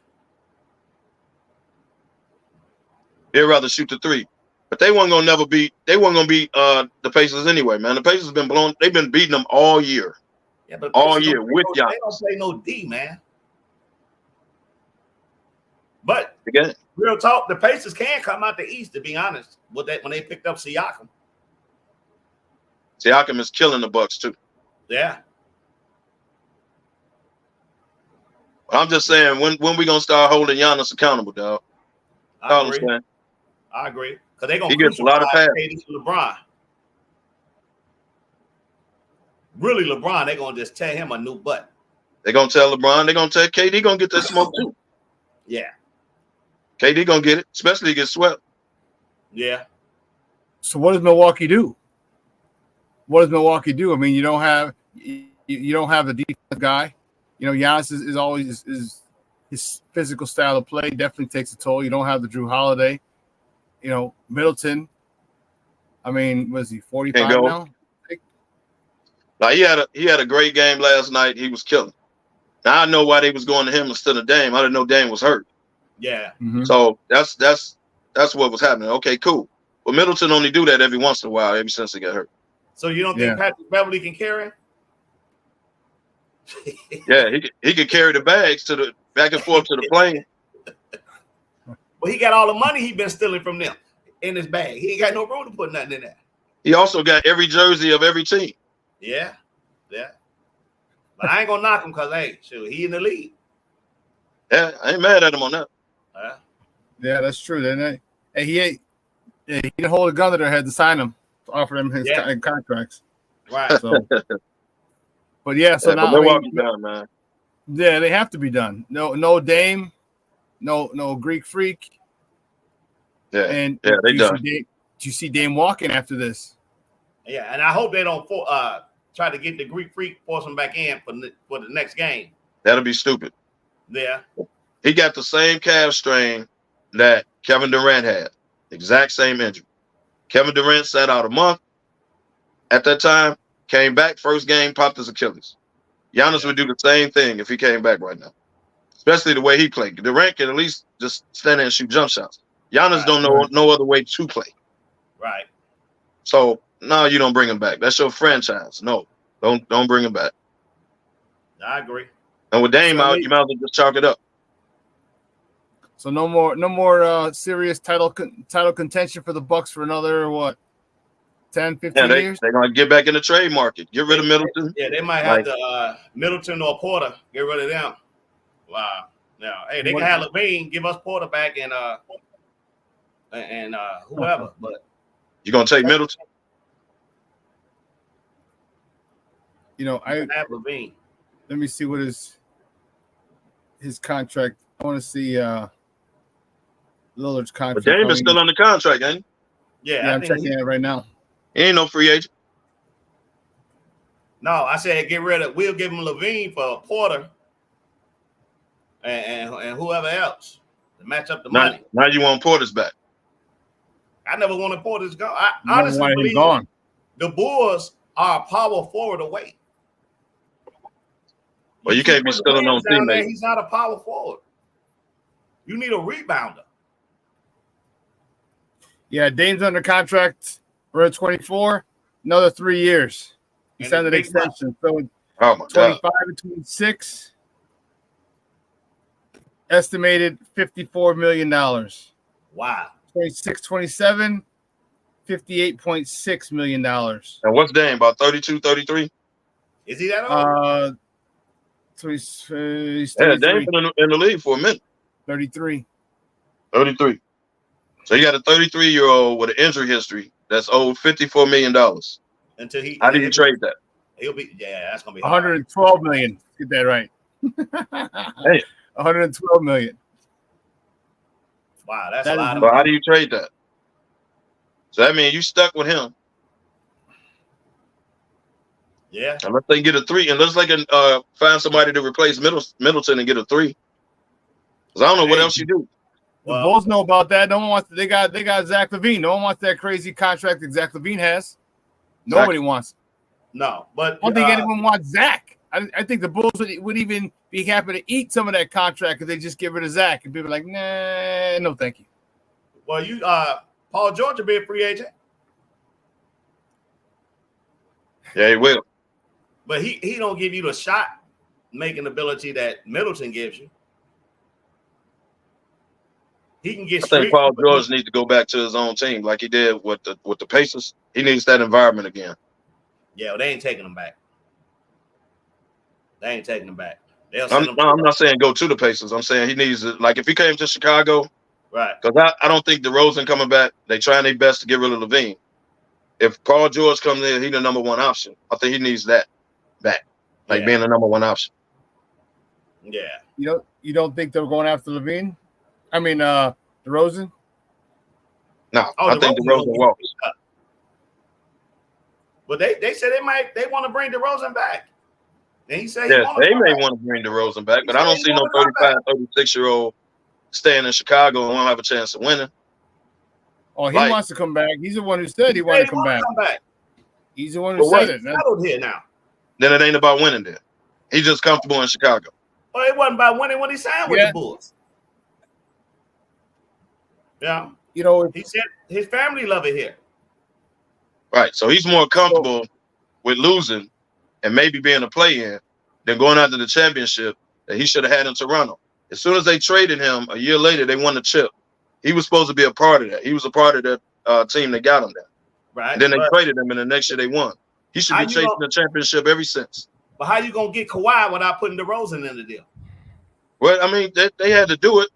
They'd rather shoot the 3. But they weren't gonna beat the Pacers anyway, man. The Pacers been blown, they've been beating them all year. Yeah, but all year with they Giannis. don't play no D, man. But Again, real talk, the Pacers can come out the East, to be honest, with that when they picked up Siakam. Siakam is killing the Bucks too. Yeah. I'm just saying, when we gonna start holding Giannis accountable, dog? I agree. Because they're gonna he gets a lot of passes. KD to LeBron. Really, LeBron, they're gonna just tear him a new butt. They're gonna tell LeBron, they're gonna tell KD gonna get that smoke too. Yeah. KD gonna get it, especially if he gets swept. Yeah. So what does Milwaukee do? What does Milwaukee do? I mean, you don't have the defensive guy. You know, Giannis is always his physical style of play definitely takes a toll. You don't have the Drew Holiday. You know, Middleton. I mean, was he 45 now? Like he had a great game last night. He was killing. Now I know why they was going to him instead of Dame. I didn't know Dame was hurt. Yeah. Mm-hmm. So that's what was happening. Okay, cool. But Middleton only do that every once in a while, ever since he got hurt. So you don't think Patrick Beverly can carry him? Yeah, he could carry the bags to the back and forth to the plane. But he got all the money he been stealing from them in his bag. He ain't got no room to put nothing in there. He also got every jersey of every team. Yeah. But I ain't gonna knock him because shoot, he in the league. Yeah, I ain't mad at him on that. Yeah, that's true. Then he didn't hold a gun to their head to sign him, to offer them his contracts. Right. So, but so now Milwaukee's done, man. Yeah, they have to be done. No Dame, no Greek Freak. Yeah, and they done. Do you see Dame walking after this? Yeah, and I hope they don't try to get the Greek Freak, force him back in for the next game. That'll be stupid. Yeah. He got the same calf strain that Kevin Durant had. Exact same injury. Kevin Durant sat out a month at that time, came back, first game, popped his Achilles. Giannis would do the same thing if he came back right now, especially the way he played. Durant can at least just stand there and shoot jump shots. Giannis don't know no other way to play. Right. So, no, you don't bring him back. That's your franchise. No, don't bring him back. I agree. And with Dame out, you might as well just chalk it up. So no more serious title contention for the Bucks for another 10, 15 years? They're going to get back in the trade market. Get rid of Middleton. Yeah, they might have to Middleton or Porter. Get rid of them. Wow. Now, hey, they can have Levine, give us Porter back and whoever. But you're going to take Middleton? You know, I have Levine. Let me see what his contract. I want to see Lillard's contract. But Dame is still under contract, ain't he? Yeah, I'm checking it right now. He ain't no free agent. No, I said we'll give him Levine for Porter and whoever else to match up the money. Now you want Porter's back. I never wanted Porter's gone. I honestly believe the Bulls are a power forward away. Well, you can't be stealing on teammates. He's not a power forward. You need a rebounder. Yeah, Dame's under contract for 24, another 3 years. He signed an extension. So 25 and 26, estimated $54 million. Wow. 26, 27, $58.6 million. And what's Dame, about 32, 33? Is he that old? So he's 33. Yeah, Dame's been in the league for a minute. 33. 33. So you got a 33-year-old with an injury history that's owed $54 million. How do you trade that? He'll be that's gonna be $112 million. Get that right. Hey. $112 million. Wow, that's a lot. So how do you trade that? So that means you stuck with him. Yeah. Unless they get a 3, unless they can find somebody to replace Middleton and get a 3. Because I don't know what else you do. The Bulls know about that. No one wants. They got Zach LaVine. No one wants that crazy contract that Zach LaVine has. Nobody wants. No, but I don't think anyone wants Zach. I think the Bulls would even be happy to eat some of that contract if they just get rid of Zach. And people are like, nah, no, thank you. Well, Paul George will be a free agent. Yeah, he will. But he don't give you the shot making ability that Middleton gives you. He can get I think straight. Paul George needs to go back to his own team like he did with the Pacers. He needs that environment again. Yeah, well, they ain't taking him back. They ain't taking him back. I'm not saying go to the Pacers. I'm saying he needs to, like, if he came to Chicago, right? Because I don't think DeRozan coming back. They trying their best to get rid of Levine. If Paul George comes in, he's the number one option. I think he needs that back, like being the number one option. Yeah. You don't think they're going after Levine? I mean, DeRozan? No, I think DeRozan walks. But they said they want to bring DeRozan back. And he said Yes, they may want to bring DeRozan back, but I don't see no 35, 36-year-old staying in Chicago and won't have a chance of winning. Oh, he wants to come back. He's the one who said he wanted to come back. He's the one who said it. Settled here now. Then it ain't about winning there. He's just comfortable in Chicago. Oh, it wasn't about winning when he signed with the Bulls. Yeah. He said his family love it here. Right. So he's more comfortable with losing and maybe being a play-in than going after the championship that he should have had in Toronto. As soon as they traded him, a year later, they won the chip. He was supposed to be a part of that. He was a part of that team that got him there. Right. And then they traded him, and the next year they won. He should be chasing the championship ever since. But how you gonna get Kawhi without putting DeRozan in the deal? Well, I mean, they had to do it,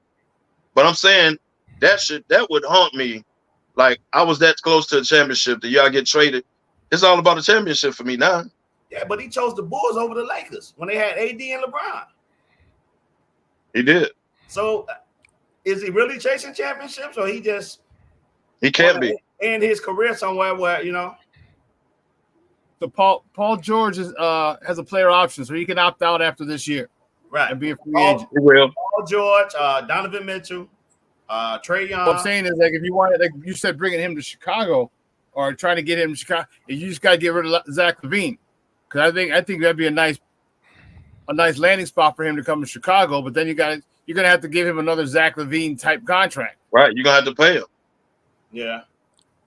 but I'm saying that would haunt me. Like, I was that close to a championship the year I get traded. It's all about a championship for me now. Yeah, but he chose the Bulls over the Lakers when they had AD and LeBron. He did. So, is he really chasing championships, or he can't be end his career somewhere where So Paul George has a player option, so he can opt out after this year, right, and be a free agent. He will. Paul George, Donovan Mitchell, Trae Young. What I'm saying is, like, if you wanted, like you said, bringing him to Chicago or trying to get him to Chicago, you just got to get rid of Zach LaVine, because I think that'd be a nice landing spot for him to come to Chicago. But then you're gonna have to give him another Zach LaVine type contract. Right, you're gonna have to pay him. Yeah.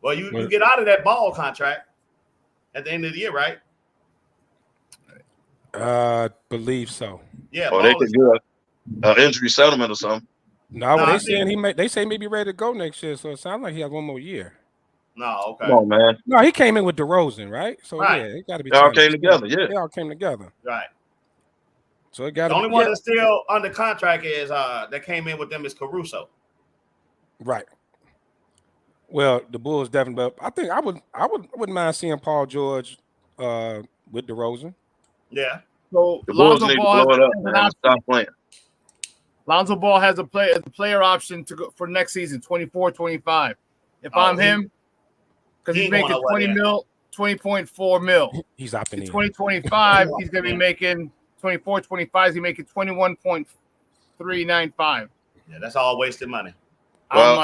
Well, you get out of that Ball contract at the end of the year, right? Believe so. Yeah. Or they could do an injury settlement or something. No, they saying they say maybe ready to go next year. So it sounds like he has one more year. No, okay. Come on, man. No, he came in with DeRozan, right? So yeah, it got to be. They all came together. Yeah, they all came together. Right. So it got the only one that's still under contract is that came in with them is Caruso. Right. Well, the Bulls definitely, but I think I wouldn't mind seeing Paul George with DeRozan. Yeah. So the Bulls need to blow it up and stop playing. Lonzo Ball has a player option to go for next season, 24-25. If I'm him, because he's making 20.4 mil. He's opting in. 2025, he's going to be making 24-25. He's making 21.395. Yeah, that's all wasted money. Well,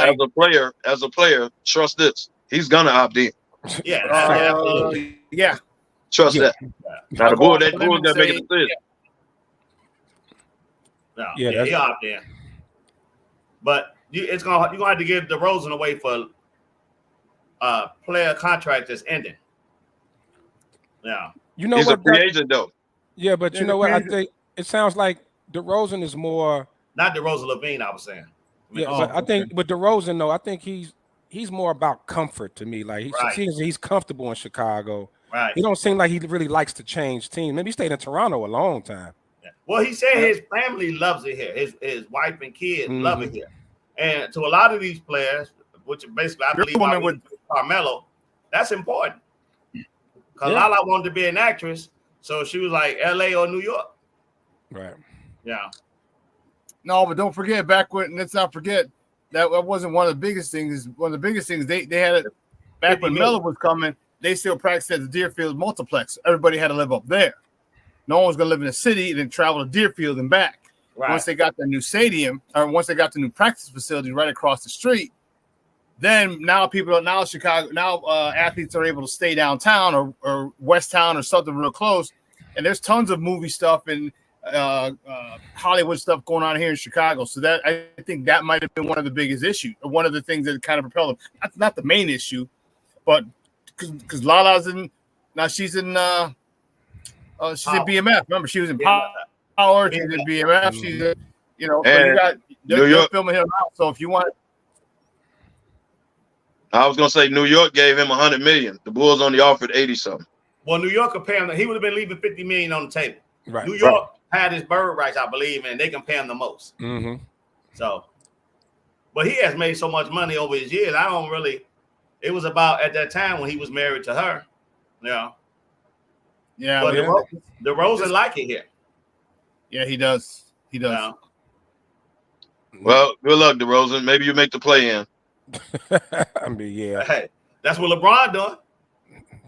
as a player, trust this. He's gonna opt in. Yeah, absolutely. Yeah. Trust that. Now the Bulls got to make a decision. No, he opt in. But you're gonna have to give DeRozan away for player contract that's ending. Yeah. You know he's what? A free agent though. Yeah, but you know what? I think it sounds like DeRozan is more. Not DeRozan Levine, I was saying. Yeah, but I think with DeRozan though, I think he's more about comfort to me. Like he's comfortable in Chicago. Right. He don't seem like he really likes to change teams. Maybe he stayed in Toronto a long time. Yeah. Well, he said his family loves it here. His wife and kids love it here. And to a lot of these players, which basically I believe with Carmelo, that's important. Because Lala wanted to be an actress, so she was like LA or New York. Right. Yeah. No, but don't forget let's not forget that wasn't one of the biggest things. One of the biggest things they had it back when Melo was coming. They still practiced at the Deerfield multiplex. Everybody had to live up there. No one was going to live in the city and then travel to Deerfield and back. Right. Once they got the new stadium, or once they got the new practice facility right across the street, then Chicago, athletes are able to stay downtown or West Town or something real close. And there's tons of movie stuff and Hollywood stuff going on here in Chicago. So that I think that might have been one of the biggest issues, or one of the things that kind of propelled them. That's not the main issue, but because Lala's she's in She's at BMF. Remember, she was in Power. She's in BMF. She's, so you got they're filming him out. So if you want, I was gonna say New York gave him $100 million. The Bulls only offered 80 something. Well, New York could pay him. He would have been leaving $50 million on the table. Right. New York had his bird rights, I believe, and they can pay him the most. Mm-hmm. So, but he has made so much money over his years. I don't really. It was about at that time when he was married to her. Yeah. Yeah. But DeRozan like it here. Yeah, he does. He does. Yeah. Well, good luck, DeRozan. Maybe you make the play-in. I mean, yeah. Hey, that's what LeBron done.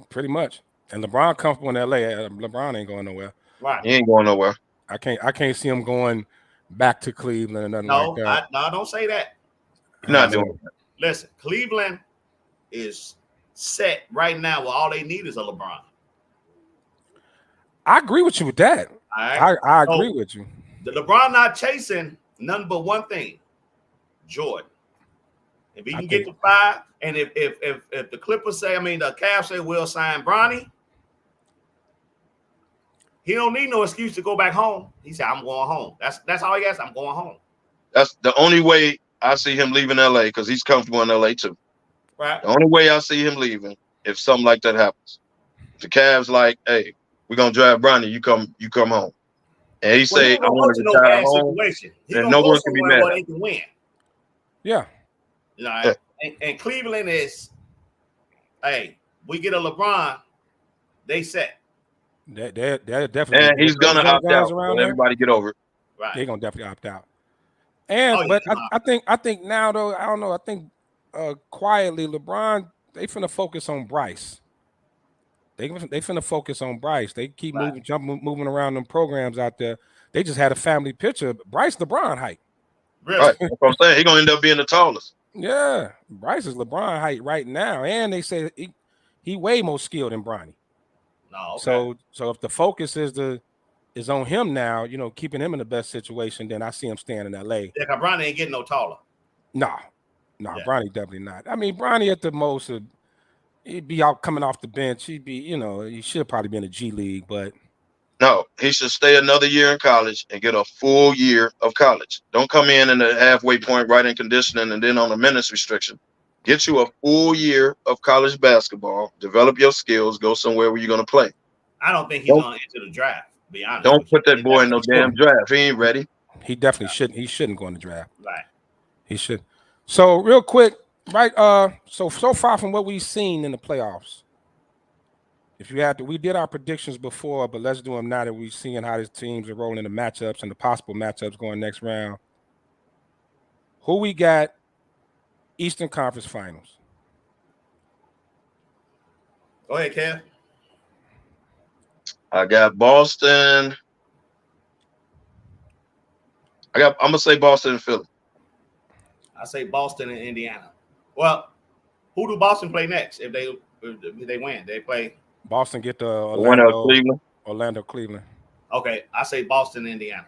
Pretty much. And LeBron comfortable in LA. LeBron ain't going nowhere. Right. He ain't going nowhere. I can't see him going back to Cleveland or nothing like that. No, don't say that. You're not doing that. Listen, Cleveland is set right now where all they need is a LeBron. I agree with you with that. All right? I agree with you. The LeBron not chasing nothing but one thing, Jordan. If he can get to 5, and if the Clippers say, the Cavs say we'll sign Bronny, he don't need no excuse to go back home. He said, I'm going home. That's all he has. I'm going home. That's the only way I see him leaving LA, because he's comfortable in LA too. Right. The only way I see him leaving if something like that happens. The Cavs like, hey, we're gonna drive Bronny, you come home. And he say, I want to retire home. Then no one can be mad. They can win. Yeah. You know, and Cleveland is, hey, we get a LeBron, they set. They're definitely. And he's gonna opt out. So everybody get over it. Right. They're gonna definitely opt out. And I think now though, I don't know. I think quietly LeBron, they finna focus on Bryce. They finna focus on Bryce. They keep moving around them programs out there. They just had a family picture. Bryce LeBron height. Really? Right. That's what I'm saying. He's gonna end up being the tallest. Yeah, Bryce is LeBron height right now, and they say he way more skilled than Bronny. No, okay. So if the focus is on him now, keeping him in the best situation, then I see him staying in LA. Yeah, because Bronny ain't getting no taller. No, Bronny definitely not. I mean, Bronny at the most, he'd be out coming off the bench. He'd be, he should probably be in the G League, but no, he should stay another year in college and get a full year of college. Don't come in the halfway point, right in conditioning, and then on a minutes restriction. Get you a full year of college basketball, develop your skills, go somewhere where you're going to play. I don't think he's going to enter the draft, to be honest. Don't put that boy in no damn draft. He ain't ready. He definitely shouldn't. He shouldn't go in the draft. Right. He should. So real quick, right? So far from what we've seen in the playoffs, if you had to, we did our predictions before, but let's do them now that we're seeing how these teams are rolling in the matchups and the possible matchups going next round. Who we got? Eastern Conference Finals. Go ahead, Kev. I got Boston. I'm gonna say Boston and Philly. I say Boston and Indiana. Well, who do Boston play next? If they win, they play Boston. Get the Orlando, Cleveland. Okay, I say Boston, Indiana.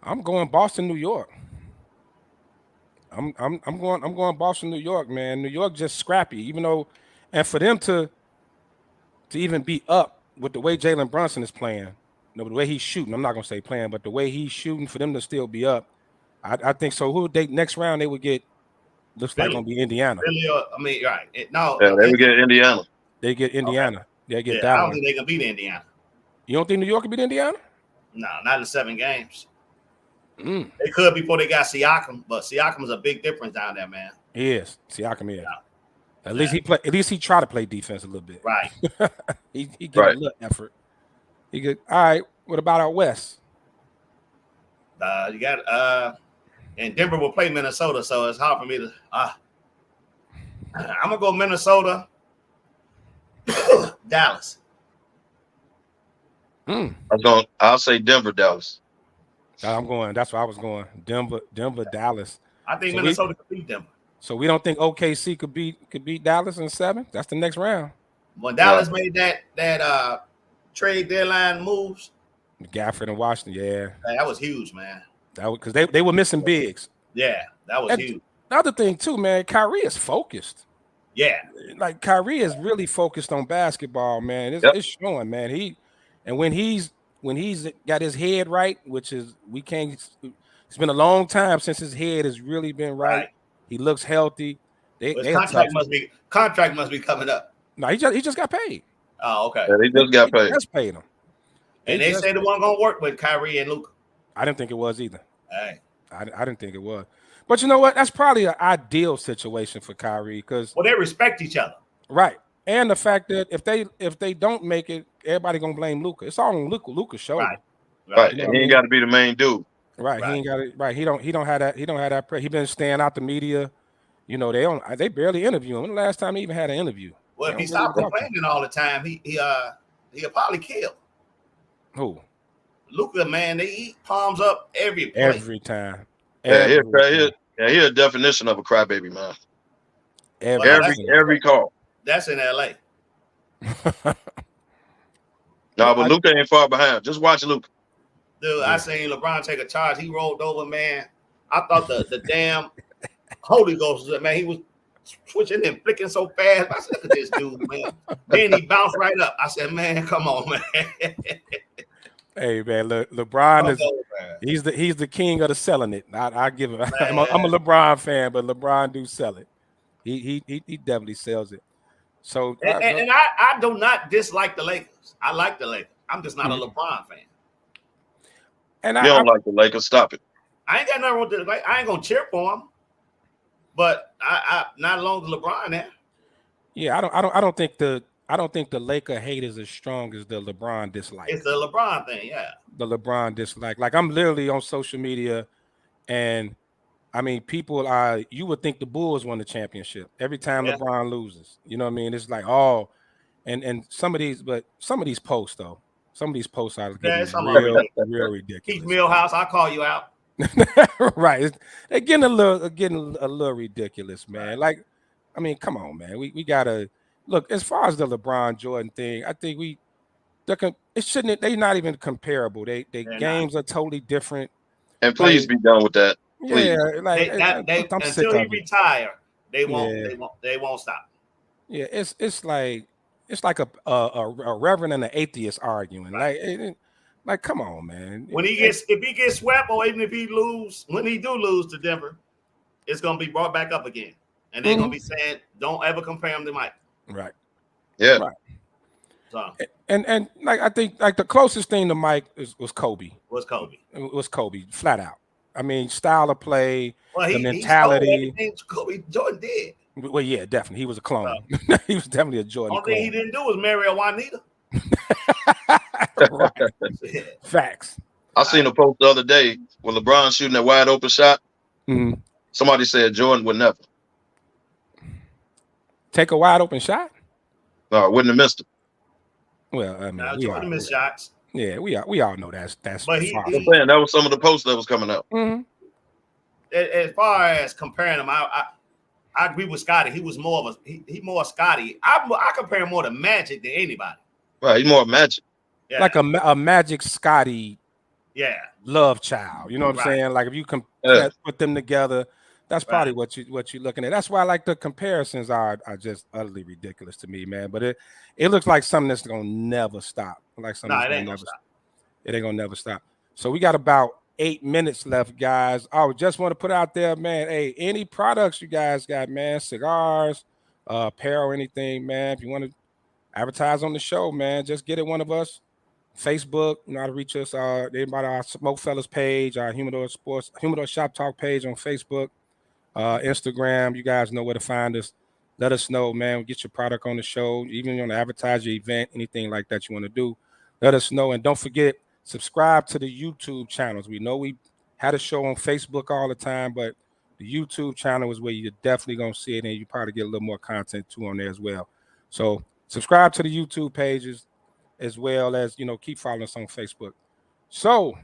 I'm going Boston, New York. I'm going Boston, New York, man. New York just scrappy, even though, and for them to even be up with the way Jalen Brunson is playing, the way he's shooting. I'm not gonna say playing, but the way he's shooting, for them to still be up, I think so. Who they next round they would get? Looks Philly. like gonna be Indiana. Philly, right? They would get Indiana. They get Indiana. Okay. They get that. I don't think they can beat Indiana. You don't think New York can beat Indiana? No, not in 7 games. They could before they got Siakam, but Siakam is a big difference down there, man. He is. Siakam is. Yeah. At least he try to play defense a little bit. Right. he get a little effort. He good. All right. What about out west? You got and Denver will play Minnesota, so it's hard for me to. I'm gonna go Minnesota, Dallas. I'll say Denver, Dallas. That's where I was going. Denver, Dallas. I think Minnesota could beat Denver. So we don't think OKC could beat Dallas in 7? That's the next round. When Dallas made that trade deadline moves, Gafford and Washington, yeah, that was huge, man. That was because they were missing bigs. Yeah, that was huge. The other thing too, man, Kyrie is focused. Yeah, like Kyrie is really focused on basketball, man. It's showing, man. And when he's got his head right, which is it's been a long time since his head has really been right. He looks healthy. His contract must be coming up. No, he just got paid. Oh, okay. Yeah, they just got paid. Just paid him. And they said it wasn't gonna work with Kyrie and Luka. I didn't think it was either. Hey. I didn't think it was. But you know what? That's probably an ideal situation for Kyrie because they respect each other. Right. And the fact that if they don't make it, everybody gonna blame Luka. It's all on Luka's shoulder. Right. And he ain't got to be the main dude. Right. He ain't got it. Right. He don't have that. He don't have that. He been staying out the media. You know, they barely interview him. When the last time he even had an interview? Well, if he stopped complaining all the time, he'll probably kill. Who? Luka, man, they eat palms up every play. Every time. He's a definition of a crybaby, man. Every call. That's in LA. No, but Luka ain't far behind. Just watch Luka. Dude, I seen LeBron take a charge. He rolled over, man. I thought the damn Holy Ghost, man, he was switching and flicking so fast. I said, look at this dude, man. Then he bounced right up. I said, man, come on, man. Hey, man, LeBron he's the king of the selling it. I give him. I'm a LeBron fan, but LeBron do sell it. He definitely sells it. So and I do not dislike the Lakers. I like the Lakers. I'm just not a LeBron fan. And you don't like the Lakers? Stop it. I ain't got nothing wrong with it. I ain't gonna cheer for him, but I not as long as LeBron there. Yeah, I don't think the Laker hate is as strong as the LeBron dislike. It's the LeBron thing, yeah. The LeBron dislike. Like I'm literally on social media, and I mean, you would think the Bulls won the championship every time LeBron loses. You know what I mean? It's like, and some of these posts though. Some of these posts are getting real ridiculous. Keith Millhouse, I'll call you out. Right. They're getting a little ridiculous, man. Like, I mean, come on, man. We gotta look as far as the LeBron Jordan thing. I think they're not even comparable. They games are totally different. And please be done with that. Please. Yeah, like until he retire, they won't stop. Yeah, it's like a reverend and an atheist arguing. Like, come on, man. If he gets swept, or even if he when he do lose to Denver, it's gonna be brought back up again, and they're gonna be saying, "Don't ever compare him to Mike." Right. Yeah. Right. So. And like I think like the closest thing to Mike was Kobe. It was Kobe, flat out. I mean, style of play, the He mentality. stole everything Kobe Jordan did. Well, yeah, definitely. He was a clone. He was definitely a Jordan Only thing he didn't do was marry a Juanita. Right. Facts. I seen a post the other day with LeBron shooting that wide open shot. Mm-hmm. Somebody said Jordan would never take a wide open shot. No, wouldn't have missed it. Well, I mean, Jordan missed shots. Yeah, we all know that's. But I'm saying that was some of the posts that was coming out. Mm-hmm. As far as comparing him, I agree with Scotty. He was more of he more Scotty. I compare him more to Magic than anybody. Right, he's more Magic. Yeah. Like a Magic Scotty. Yeah. Love child. You know what I'm saying? Like if you put them together, that's probably what you're looking at. That's why like the comparisons are just utterly ridiculous to me, man. But it looks like something that's gonna never stop. Like something it ain't gonna stop. It ain't gonna never stop. So we got about 8 minutes left, guys. I just want to put out there, man. Hey, any products you guys got, man? Cigars, apparel, anything, man. If you want to advertise on the show, man, just get it one of us. Facebook, you know how to reach us. Anybody our SmokeFellas page, our Humidor Shop Talk page on Facebook, Instagram. You guys know where to find us. Let us know, man. We'll get your product on the show. Even if you want to advertise your event, anything like that you want to do, let us know. And don't forget, subscribe to the YouTube channels. We know we had a show on Facebook all the time, but the YouTube channel is where you're definitely going to see it, and you probably get a little more content too on there as well. So subscribe to the YouTube pages as well as, keep following us on Facebook. So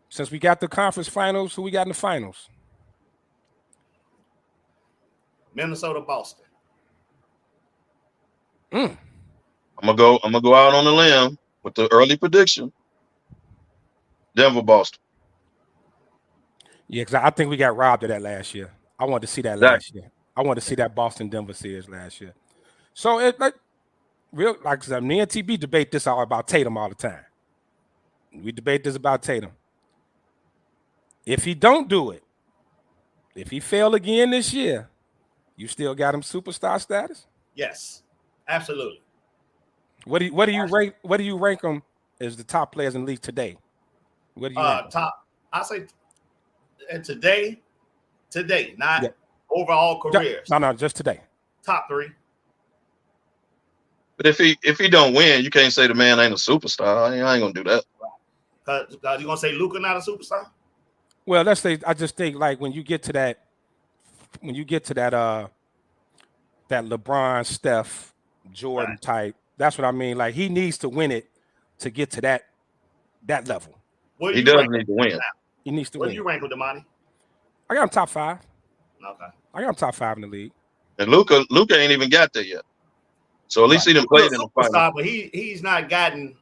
since we got the conference finals, who we got in the finals? Minnesota, Boston. I'm gonna go out on a limb with the early prediction. Denver, Boston. Yeah, because I think we got robbed of that last year. I wanted to see that last year. I wanted to see that Boston Denver series last year. So real like me and TB debate this all about Tatum all the time. We debate this about Tatum. If he don't do it, if he fail again this year, you still got him superstar status? Yes, absolutely. What do you rank him as the top players in the league today? What do you rank him? Top? I say today, not overall careers. No, just today. Top 3. But if he don't win, you can't say the man ain't a superstar. I ain't gonna do that. Cause you gonna say Luka not a superstar? Well, let's say I just think like when you get to that that LeBron, Steph, Jordan type, that's what I mean. Like he needs to win it to get to that level. He does need to win. He needs to win. What do you rank with Damani? I got him top 5. Okay. I got him top 5 in the league. And Luka ain't even got there yet. So at least he done played in the finals. But he's not gotten.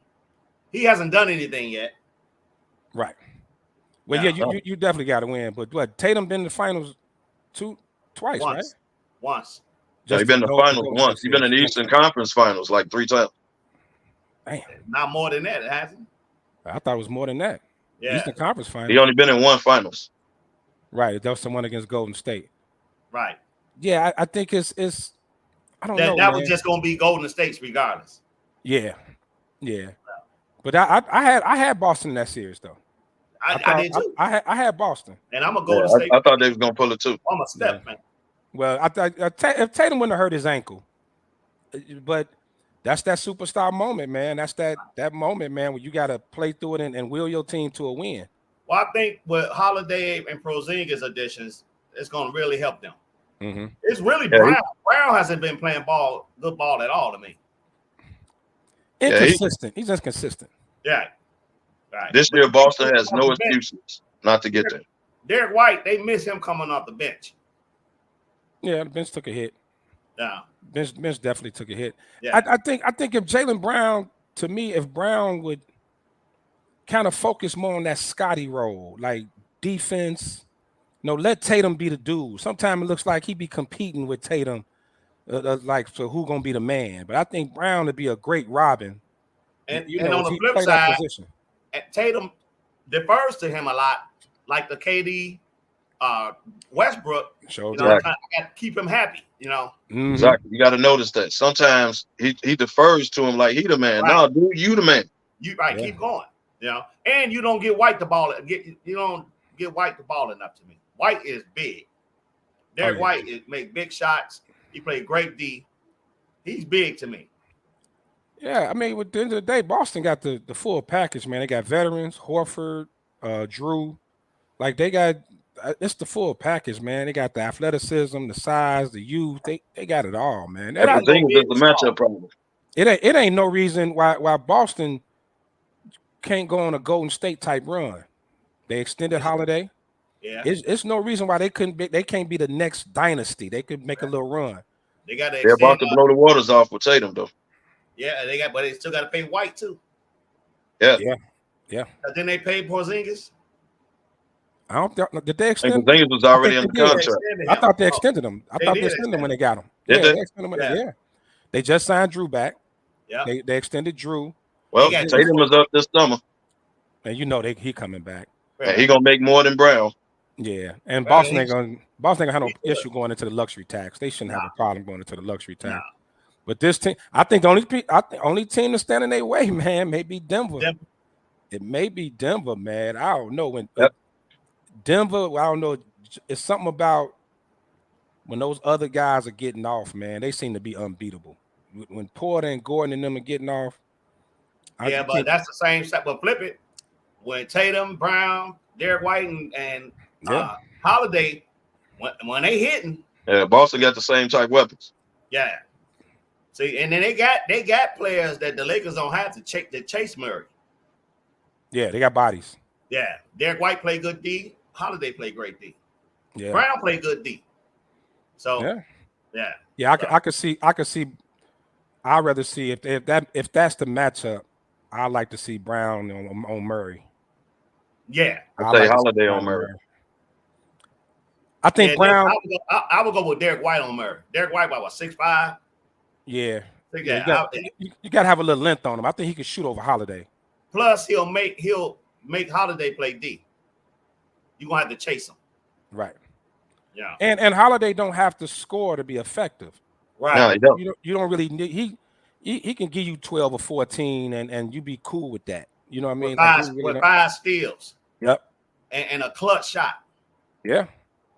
He hasn't done anything yet. Right. Well, you definitely got to win. But what, Tatum been in the finals twice, right? Once. He's been in the finals once. He's been in the Eastern Conference Finals like 3 times. Damn. Not more than that, hasn't he? I thought it was more than that. Yeah. Eastern Conference Finals. He only been in 1 finals. Right. That was someone against Golden State. Right. Yeah, I think it's I don't know. That was just gonna be Golden State's regardless. Yeah. But I had Boston in that series though. I did too. I had Boston, and I'm a Golden State. I thought they was gonna pull it too. I'm a Steph man. Well, if Tatum wouldn't have hurt his ankle, but that's that superstar moment, man. That's that moment, man, where you got to play through it and will your team to a win. Well, I think with Holiday and Porzingis additions, it's going to really help them. Mm-hmm. It's really Brown. Brown hasn't been playing good ball at all to me. Inconsistent. He's just consistent. Yeah. Right. This year, Boston has no excuses not to get there. Derek White, they miss him coming off the bench. Yeah, the bench took a hit. Yeah. Bench definitely took a hit. Yeah. I think if Jaylen Brown, to me, if Brown would kind of focus more on that Scotty role, like defense, let Tatum be the dude. Sometimes it looks like he be competing with Tatum, like so who gonna be the man. But I think Brown would be a great Robin. And on the flip side, Tatum defers to him a lot, like the KD, Westbrook. Sure, I got to keep him happy. Mm-hmm. Exactly. You got to notice that sometimes he defers to him like he the man. Right. No, dude, you the man. Keep going. And you don't get White the ball. You don't get White the ball enough to me. White is big. Derek White make big shots. He played great D. He's big to me. Yeah, I mean, at the end of the day, Boston got the full package, man. They got veterans, Horford, Drew. Like they got it's the full package, man. They got the athleticism, the size, the youth. They got it all, man. Everything is the matchup problem. It ain't no reason why Boston can't go on a Golden State type run. They extended Holiday. Yeah, it's no reason why they can't be the next dynasty. They could make a little run. They got to. They're about to blow the waters off with Tatum, though. Yeah, but they still got to pay White too. Yeah. But then they paid Porzingis. I don't. Did they extend? Porzingis was already in the contract. I thought they extended him. I thought they extended him when they got him. Did they they? extended him. Yeah. They just signed Drew back. Yeah. They extended Drew. Well, Tatum was up this summer. And he coming back. And he gonna make more than Brown. Yeah, and Boston ain't gonna have no issue going into the luxury tax. They shouldn't have a problem going into the luxury tax. But this team, I think the only team that's standing their way, man, may be Denver. It may be Denver, man. I don't know when Denver. I don't know. It's something about when those other guys are getting off, man. They seem to be unbeatable. When Porter and Gordon and them are getting off. But that's the same stuff. But flip it. When Tatum, Brown, Derek White, and Holiday, when they hitting. Yeah, Boston got the same type weapons. Yeah. See, and then they got players that the Lakers don't have to chase Murray. Yeah, they got bodies. Yeah. Derek White played good D. Holiday played great D. Yeah. Brown played good D. So yeah. I could see. I'd rather see if that's the matchup. I like to see Brown on Murray. Yeah, I say Holiday on Murray. I think Brown. I would go with Derek White on Murray. Derek White, about 6'5". Yeah, You got to have a little length on him. I think he could shoot over Holiday. Plus, he'll make Holiday play D. You're gonna have to chase him. Right. Yeah. And Holiday don't have to score to be effective. Right. No, he don't. You don't really need he can give you 12 or 14 and you be cool with that. You know what I mean? With 5 steals. Yep. And a clutch shot. Yeah.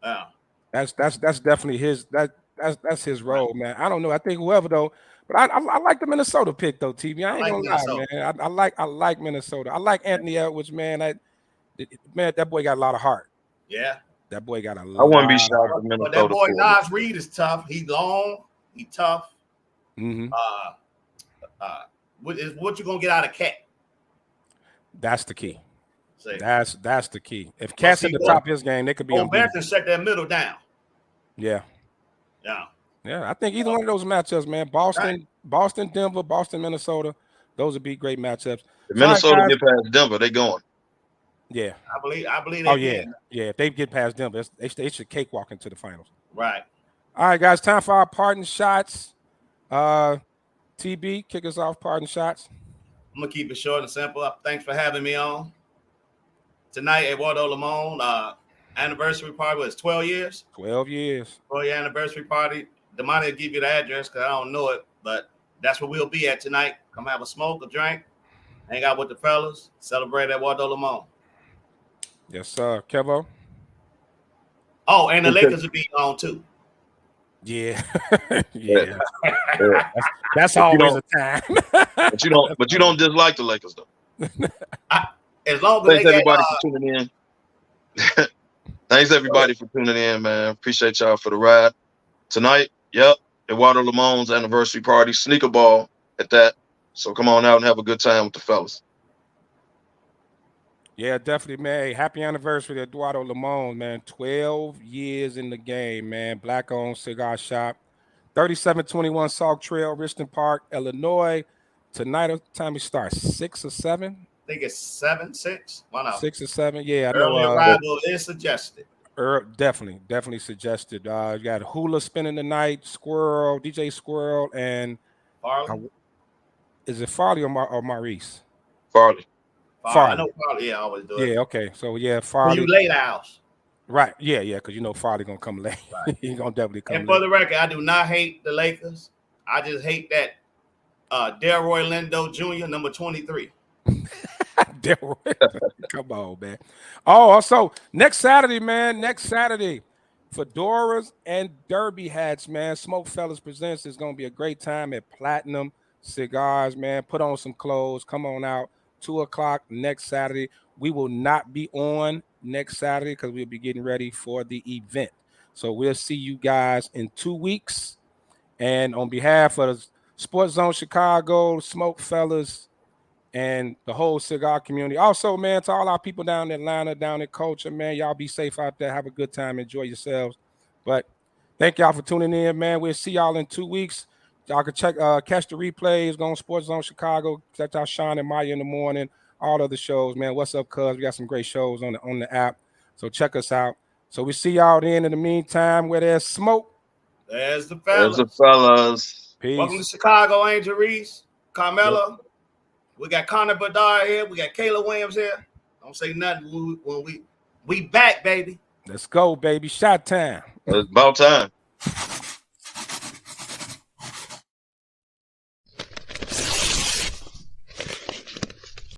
Yeah. That's definitely his that's his role, man. I don't know. I think whoever though, but I like the Minnesota pick though, TV. I ain't gonna lie, man. I like Minnesota. I like Anthony Edwards, man. That boy got a lot of heart. Yeah. That boy got a lot. I wouldn't be shocked if Minnesota. But that boy Nas Reed is tough. He long. He tough. Mm-hmm. What you gonna get out of Cat? That's the key. See. That's the key. If Cat's at the top of his game, they could be on. Benton shut that middle down. Yeah. Yeah. Yeah. I think either one of those matchups, man. Boston, Denver, Boston, Minnesota. Those would be great matchups. If Minnesota get past Denver, they going. Yeah. I believe they can. Yeah. If they get past Denver, they should cakewalk into the finals. Right. All right, guys. Time for our parting shots. TB, kick us off. Parting shots. I'm gonna keep it short and simple. Thanks for having me on tonight. Eduardo Limon anniversary party was 12 years. 12 years. 12-year anniversary party. Damani will give you the address because I don't know it, but that's where we'll be at tonight. Come have a smoke, a drink, hang out with the fellas, celebrate Eduardo Limon. Yes, sir. Kevo. Oh, and the Lakers will be on too. Yeah. Yeah. That's always a time. but you don't dislike the Lakers though. As long as thanks everybody for tuning in. Thanks everybody for tuning in, man. Appreciate y'all for the ride tonight. Yep, Eduardo Limon's anniversary party, sneaker ball at that. So come on out and have a good time with the fellas. Yeah, definitely, man. Hey, happy anniversary to Eduardo Limon, man. 12 years in the game, man. Black-owned cigar shop. 3721 Sauk Trail, Richton Park, Illinois. Tonight, what time we start? 6 or 7? I think it's 7, 6. Why not? 6 or 7. Yeah, I early know. Arrival is suggested. Definitely suggested. You got Hula spending the night, Squirrel, DJ Squirrel, and Farley. Is it Farley or Maurice? Farley. I know Farley. Yeah, I always do it. Yeah, okay. So yeah, Farley. You late house. Right. Yeah, because you know Farley gonna come late. Right. He gonna definitely come. And for the record, I do not hate the Lakers. I just hate that Delroy Lindo Jr. number 23. Come on, man. Oh, also next Saturday, man. Fedoras and derby hats, man. SmokeFellas presents is gonna be a great time at Platinum Cigars, man. Put on some clothes. Come on out. 2 o'clock next Saturday. We will not be on next Saturday because we'll be getting ready for the event. So we'll see you guys in 2 weeks. And on behalf of the Sports Zone Chicago, SmokeFellas, and the whole cigar community. Also, man, to all our people down in Atlanta, down in Culture, man, y'all be safe out there. Have a good time. Enjoy yourselves. But thank y'all for tuning in, man. We'll see y'all in 2 weeks. Y'all can catch the replays, go on Sports Zone Chicago, check out Sean and Maya in the morning, all other shows, man. What's up, cuz? We got some great shows on the app. So check us out. So we see y'all then. In the meantime, where there's smoke, there's the fellas. There's the fellas. Peace. Welcome to Chicago, Angel Reese, Carmelo. Yep. We got Connor Bedard here. We got Kayla Williams here. Don't say nothing when we back, baby. Let's go, baby. Shot time. It's about time.